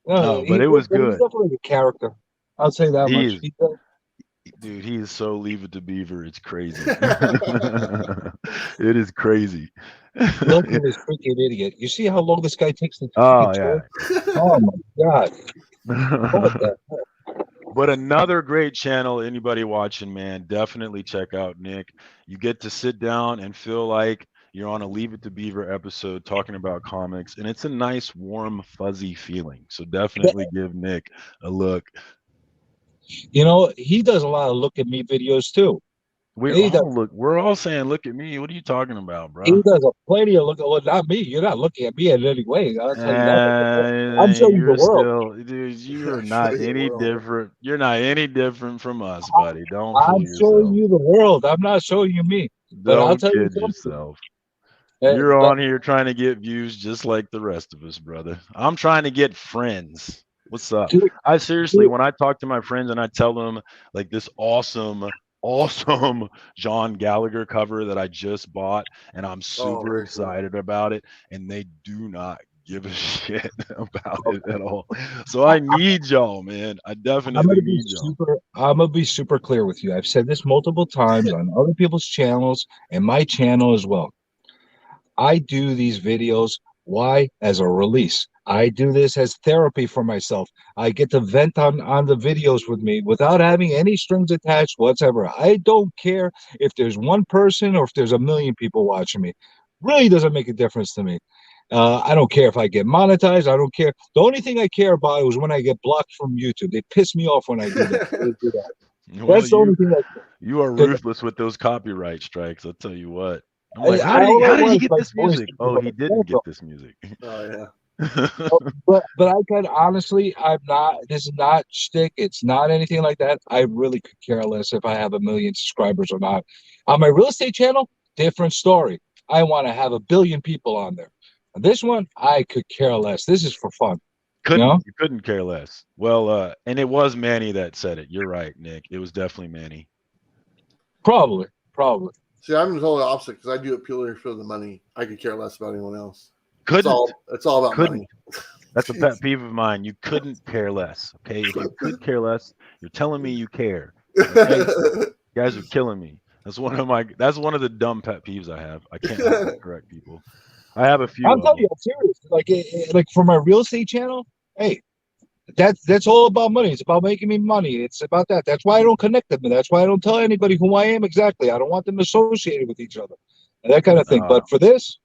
No, But it was but he's good. definitely a character. I'll say that He much. is, dude. He is so leave it to Beaver. It's crazy. It is crazy. Look at this freaking idiot. You see how long this guy takes to Oh freaking yeah. turn? Oh my god. What the heck? But another great channel, anybody watching, man, definitely check out Nick. You get to sit down and feel like you're on a Leave It to Beaver episode talking about comics, and it's a nice, warm, fuzzy feeling. So definitely give Nick a look. You know, he does a lot of look at me videos too. He does. We're all saying, look at me. What are you talking about, He bro? does a plenty of look. Well, not me. You're not looking at me in any way. I'll tell you that. I'm showing you the You're world. still, dude. You are not Actually, any well, different. You're not any different from us, buddy. Don't I'm fool showing yourself. you the world. I'm not showing you me. But I'll Don't tell you kid something. yourself. You're But on here trying to get views just like the rest of us, brother. I'm trying to get friends. What's up? dude, I seriously, when I talk to my friends and I tell them like this awesome John Gallagher cover that I just bought, and I'm super very cool. excited about it, and they do not give a shit about it at all. So I need y'all, man. I definitely need y'all. I'm gonna be super clear with you. I've said this multiple times on other people's channels and my channel as well. I do these videos. Why? As a release. I do this as therapy for myself. I get to vent on the videos with me without having any strings attached whatsoever. I don't care if there's one person or if there's a million people watching me. Really doesn't make a difference to me. I don't care if I get monetized. I don't care. The only thing I care about is when I get blocked from YouTube. They piss me off when I do that. Well, That's the only thing. you are Because ruthless with those copyright strikes. I'll tell you what. I'm like, I all how I did he want is get my this voice music? to be Oh, he didn't get heard. this music. Oh yeah. But I can honestly, I'm not. This is not shtick. It's not anything like that. I really could care less if I have a million subscribers or not. On my real estate channel, different story. I want to have a billion people on there. This one, I could care less. This is for fun. You couldn't care less. Well, and it was Manny that said it. You're right, Nick. It was definitely Manny. Probably. See, I'm totally opposite because I do it purely for the money. I could care less about anyone else. Couldn't. It's all about Couldn't. money. That's a pet peeve of mine. You couldn't care less. Okay. If you could care less, you're telling me you care. Okay. You guys are killing me. That's one of the dumb pet peeves I have. I can't help but correct people. I have a few I'm of telling them. you, I'm serious. Like for my real estate channel, hey, that's all about money. It's about making me money. It's about that. That's why I don't connect them. That's why I don't tell anybody who I am exactly. I don't want them associated with each other, and that kind of thing. But for this,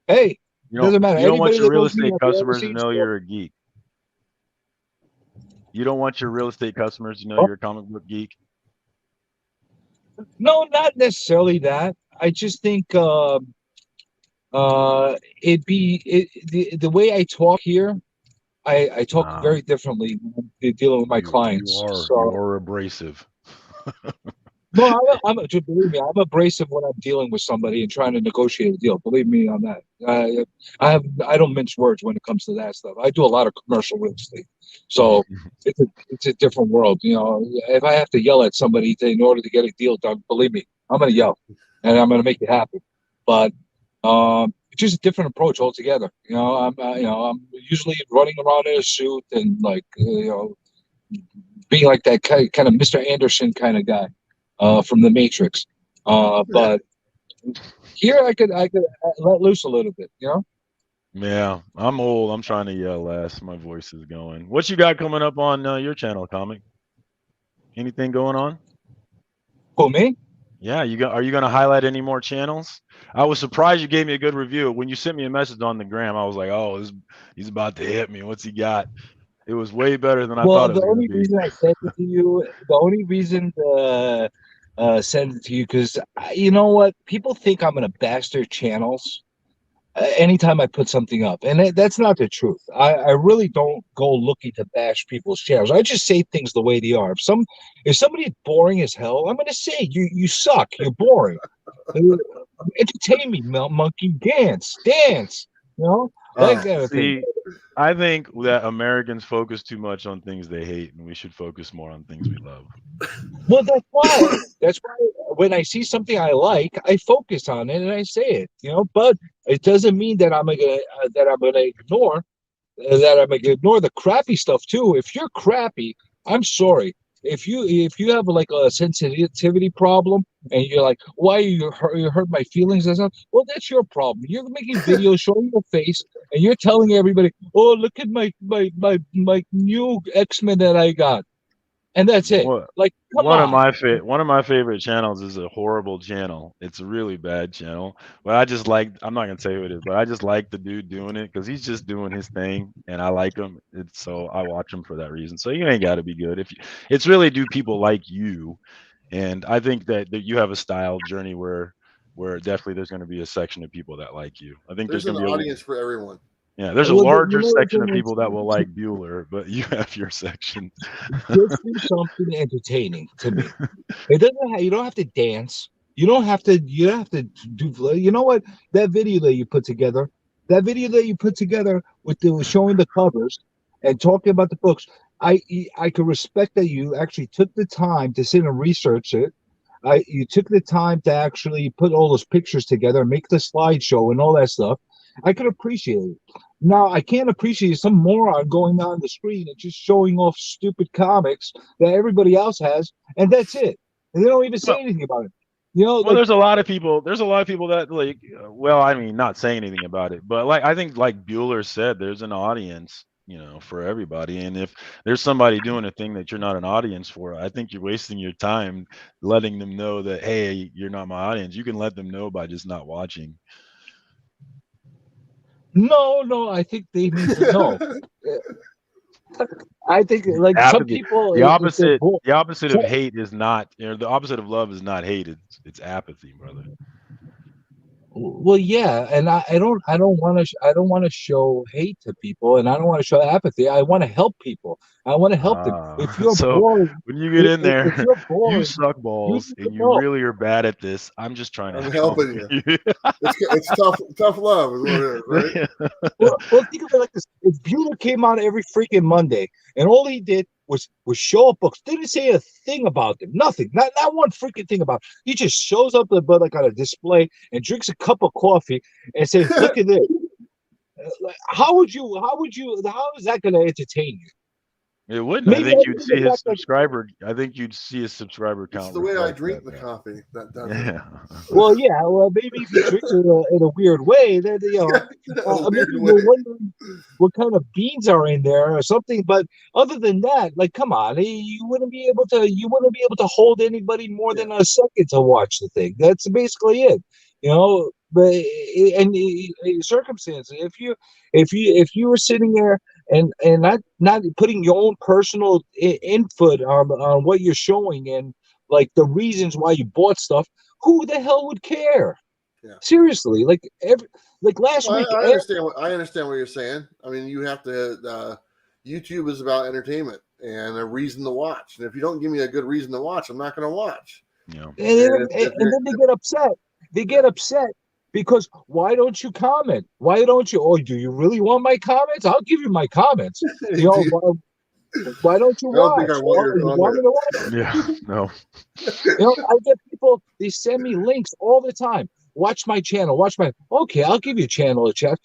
hey, it doesn't matter. You don't want Anybody your that real knows me, estate have you ever customers to seen know stuff? you're a geek. You don't want your real estate customers to know you're a comic book geek. No, not necessarily that. I just think The way I talk here, I talk Nah, very differently when I'm dealing with my you clients. you So are abrasive. no, just believe me, I'm abrasive when I'm dealing with somebody and trying to negotiate a deal. Believe me on that. I don't mince words when it comes to that stuff. I do a lot of commercial real estate, so it's a different world. You know, if I have to yell at somebody in order to get a deal done, believe me, I'm gonna yell and I'm gonna make it happen. But it's just a different approach altogether. I'm usually running around in a suit and like being like that kind of Mr. Anderson kind of guy from the Matrix. But here I could let loose a little bit, you know. Yeah, I'm old. I'm trying to yell less. My voice is going. What you got coming up on your channel, comic? Anything going on? Who, me? Yeah, are you gonna highlight any more channels? I was surprised you gave me a good review. When you sent me a message on the gram, I was like, oh, he's about to hit me. What's he got? It was way better than I Well, thought it the was gonna only be. reason I sent it to you, the only reason send it to you, because you know what? People think I'm gonna bash their channels anytime I put something up, and that's not the truth. I really don't go looking to bash people's channels. I just say things the way they are. If somebody's boring as hell, I'm gonna say you suck. You're boring. Uh, Entertain me, monkey. Dance. You know that kind of thing. See, I think that Americans focus too much on things they hate, and we should focus more on things we love. Well, that's why. That's why when I see something I like, I focus on it and I say it. You know, but it doesn't mean that I'm gonna ignore that I'm gonna ignore the crappy stuff too. If you're crappy, I'm sorry. If you have like a sensitivity problem and you're like, why you hurt my feelings and stuff? Well, that's your problem. You're making videos showing your face and you're telling everybody, oh, look at my new X-Men that I got, and that's it. What Like, come on. one of my favorite channels is a horrible channel. It's a really bad channel, but I just like. I'm not gonna say who it is, but I just like the dude doing it because he's just doing his thing, and I like him. So I watch him for that reason. So you ain't got to be good if it's really do people like you, and I think that you have a style journey where definitely there's going to be a section of people that like you. I think there's There's an going to be a audience for everyone. yeah, there's a Well, you larger know the section of thing people that will is, like Bueller, but you have your section. just do something entertaining to me. It doesn't. You don't have to dance. You don't have to. You don't have to do. You know what? That video that you put together. That video that you put together with the showing the covers and talking about the books. I could respect that you actually took the time to sit and research it. You took the time to actually put all those pictures together and make the slideshow and all that stuff. I could appreciate it. Now I can't appreciate some moron going on the screen and just showing off stupid comics that everybody else has, and that's it. And they don't even say Well, anything about it. You know, well, like there's a lot of people. There's a lot of people that like. Well, I mean, not saying anything about it, but like I think, like Bueller said, there's an audience, for everybody. And if there's somebody doing a thing that you're not an audience for, I think you're wasting your time letting them know that hey, you're not my audience. You can let them know by just not watching. no. I think they need to know. I think like some Apathy. people, The if they're opposite. bored, The opposite so, of hate is not. The opposite of love is not hate. It's apathy, brother. well, yeah, and I don't want to show hate to people, and I don't want to show apathy. I want to help people. I want to help them. If you're So boring, when you get in if there, you're you boring, suck you balls need to and you know. really are bad at this. I'm just trying to I'm help helping you. you. It's tough love is what it is, right? Well, think of it like this: if Bueller came out every freaking Monday, and all he did was show up books, didn't say a thing about them, nothing, not one freaking thing about. He just shows up but like on a display and drinks a cup of coffee and says, "Look at this." Like, How is that going to entertain you? It wouldn't. I Maybe think other you'd than the see his fact that subscriber. I think you'd see his subscriber It's count the way I reflect that. drink the coffee that does it. Yeah. well, yeah, well, maybe if he drinks it in a weird way, then A weird maybe way. you're wondering what kind of beans are in there or something. But other than that, like, come on, you wouldn't be able to hold anybody more Yeah. than a second to watch the thing. That's basically it, you know. But in circumstances, if you were sitting there and not putting your own personal input on what you're showing and like the reasons why you bought stuff, who the hell would care? Yeah. Seriously, like last week. I understand what you're saying. I mean, you have to. YouTube is about entertainment and a reason to watch. And if you don't give me a good reason to watch, I'm not going to watch. Yeah. And then they get upset. They get upset because why don't you comment? Why don't you? Oh, do you really want my comments? I'll give you my comments. You know, why don't you I don't think watch? I want your You want me to watch? Yeah. No. You know, I get people, they send me links all the time. Watch my channel, watch my, okay, I'll give you a channel to check.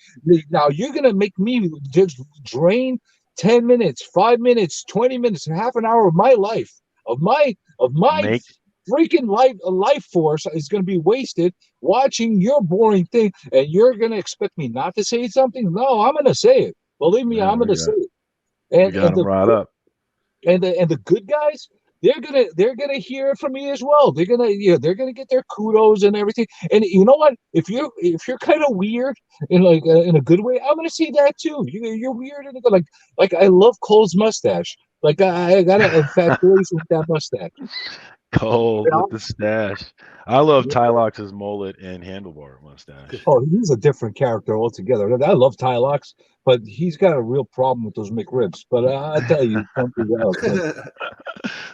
Now you're going to make me just drain 10 minutes, 5 minutes, 20 minutes, half an hour of my life, of my Make freaking life force is going to be wasted watching your boring thing. And you're going to expect me not to say something? No, I'm going to say it. Believe me, yeah, I'm going to say it. we got them riled up. And the good guys, they're gonna hear it from me as well. They're gonna get their kudos and everything. And you know what? If you're kind of weird in in a good way, I'm gonna see that too. You're weird and like I love Cole's mustache. Like I got an infatuation with that mustache. Cole You with know? the stash. I love Tylox's mullet and handlebar mustache. Oh, he's a different character altogether. I love Tylox, but he's got a real problem with those McRibs. But I tell you, something else.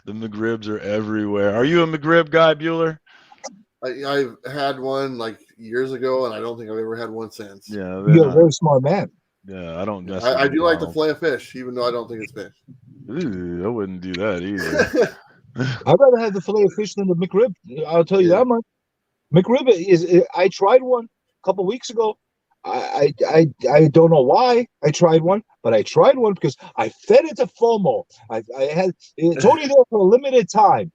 The McRibs are everywhere. Are you a McRib guy, Bueller? I've had one like years ago, and I don't think I've ever had one since. Yeah, You're a very smart man. yeah. I don't mess. I do like the fillet of fish, even though I don't think it's fish. Ooh, I wouldn't do that either. I'd rather have the fillet of fish than the McRib. I'll tell you that much. McRib is. I tried one a couple weeks ago. I don't know why I tried one, but I tried one because I fed it to FOMO. I had it's only there for a limited time.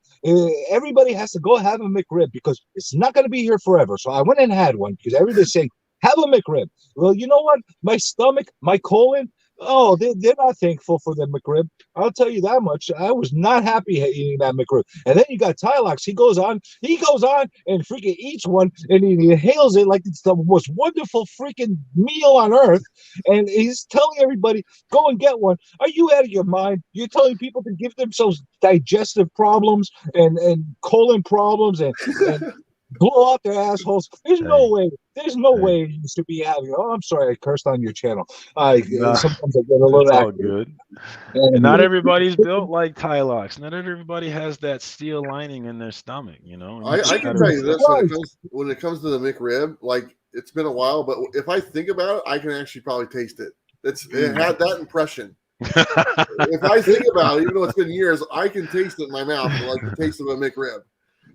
Everybody has to go have a McRib because it's not going to be here forever. So I went and had one because everybody's saying have a McRib. Well, you know what? My stomach, my colon. Oh, they're not thankful for the McRib. I'll tell you that much. I was not happy eating that McRib. And then you got Tylox. He goes on and freaking eats one and he inhales it like it's the most wonderful freaking meal on earth. And he's telling everybody, go and get one. Are you out of your mind? You're telling people to give themselves digestive problems and colon problems and blow out their assholes. There's no way. There's no way you should be having. Oh, I'm sorry, I cursed on your channel. Sometimes I get a little. It's all good. And not everybody's built like Tylox. Not everybody has that steel lining in their stomach. You know. I can tell you this: when it comes to the McRib, like it's been a while, but if I think about it, I can actually probably taste it. It had that impression. If I think about it, even though it's been years, I can taste it in my mouth, like the taste of a McRib.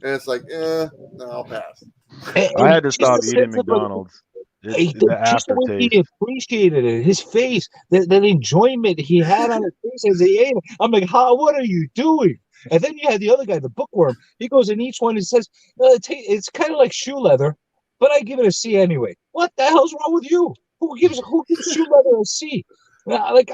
And it's like, no, I'll pass. I had to stop eating McDonald's. Just the way he appreciated it, his face, that enjoyment he had on his face as he ate it. I'm like, what are you doing? And then you had the other guy, the bookworm. He goes in each one and says, it's kind of like shoe leather, but I give it a C anyway. What the hell's wrong with you? Who gives shoe leather a C? Like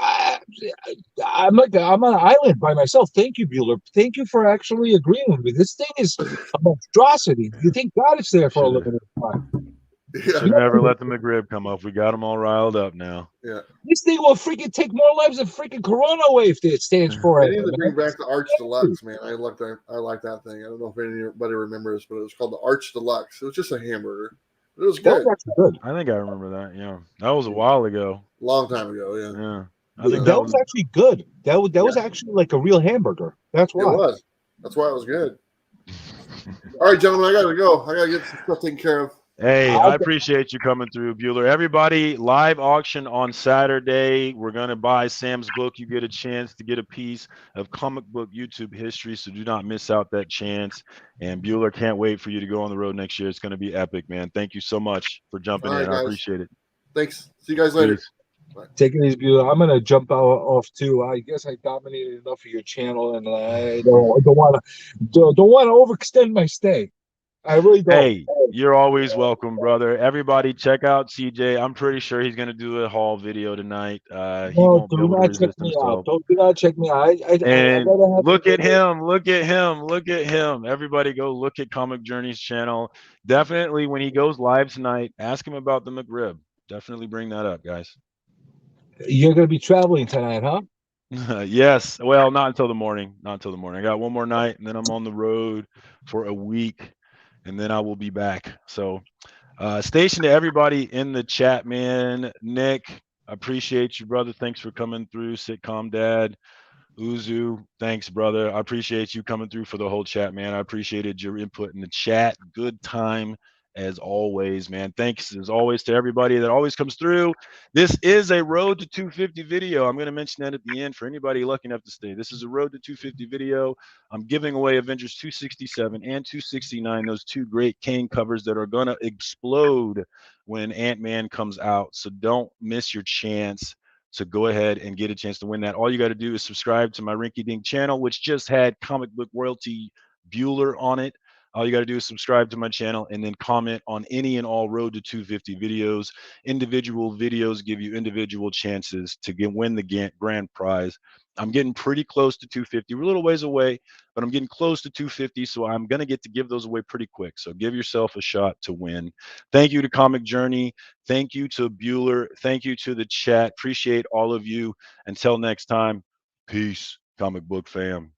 I'm on an island by myself. Thank you, Bueller. Thank you for actually agreeing with me. This thing is a monstrosity. You think God is there for a limited time? Should never let the McRib come up. We got them all riled up now. Yeah, this thing will freaking take more lives than freaking Corona wave it stands for. They need to bring back the Arch Deluxe, man. I like that thing. I don't know if anybody remembers, but it was called the Arch Deluxe. It was just a hamburger. It was good. Good. I think I remember that. Yeah, that was a while ago. Long time ago. Yeah. Yeah. I think that was actually good. That was actually like a real hamburger. That's why. It was. That's why it was good. All right, gentlemen, I gotta go. I gotta get some stuff taken care of. Hey, I appreciate you coming through, Bueller. Everybody, live auction on Saturday. We're going to buy Sam's book. You get a chance to get a piece of comic book YouTube history, so do not miss out that chance. And Bueller, can't wait for you to go on the road next year. It's going to be epic, man. Thank you so much for jumping in. I appreciate it. Thanks. See you guys later. Take it easy, Bueller. I'm gonna jump off too. I guess I dominated enough of your channel, and I don't want to overextend my stay. I really don't. Hey, you're always welcome, brother. Everybody, check out CJ. I'm pretty sure he's gonna do a haul video tonight. He won't be able to resist himself. Do not check me out. Look at him. Look at him. Look at him. Everybody, go look at Comic Journey's channel. Definitely, when he goes live tonight, ask him about the McRib. Definitely bring that up, guys. You're gonna be traveling tonight, huh? Yes. Well, not until the morning. Not until the morning. I got one more night, and then I'm on the road for a week. And then I will be back. So Station to everybody in the chat, man. Nick, I appreciate you, brother. Thanks for coming through. Sitcom Dad. Uzu, thanks, brother. I appreciate you coming through for the whole chat, man. I appreciated your input in the chat. Good time as always, man. Thanks as always to everybody that always comes through. This is a Road to 250 video. I'm going to mention that at the end for anybody lucky enough to stay. This is a Road to 250 video. I'm giving away Avengers 267 and 269, those two great Kane covers that are going to explode when Ant-Man comes out. So don't miss your chance. So go ahead and get a chance to win that. All you got to do is subscribe to my Rinky Dink channel, which just had comic book royalty Bueller on it. All you got to do is subscribe to my channel and then comment on any and all Road to 250 videos. Individual videos give you individual chances to win the grand prize. I'm getting pretty close to 250. We're a little ways away, but I'm getting close to 250, so I'm going to get to give those away pretty quick. So give yourself a shot to win. Thank you to Comic Journey. Thank you to Bueller. Thank you to the chat. Appreciate all of you. Until next time, peace, comic book fam.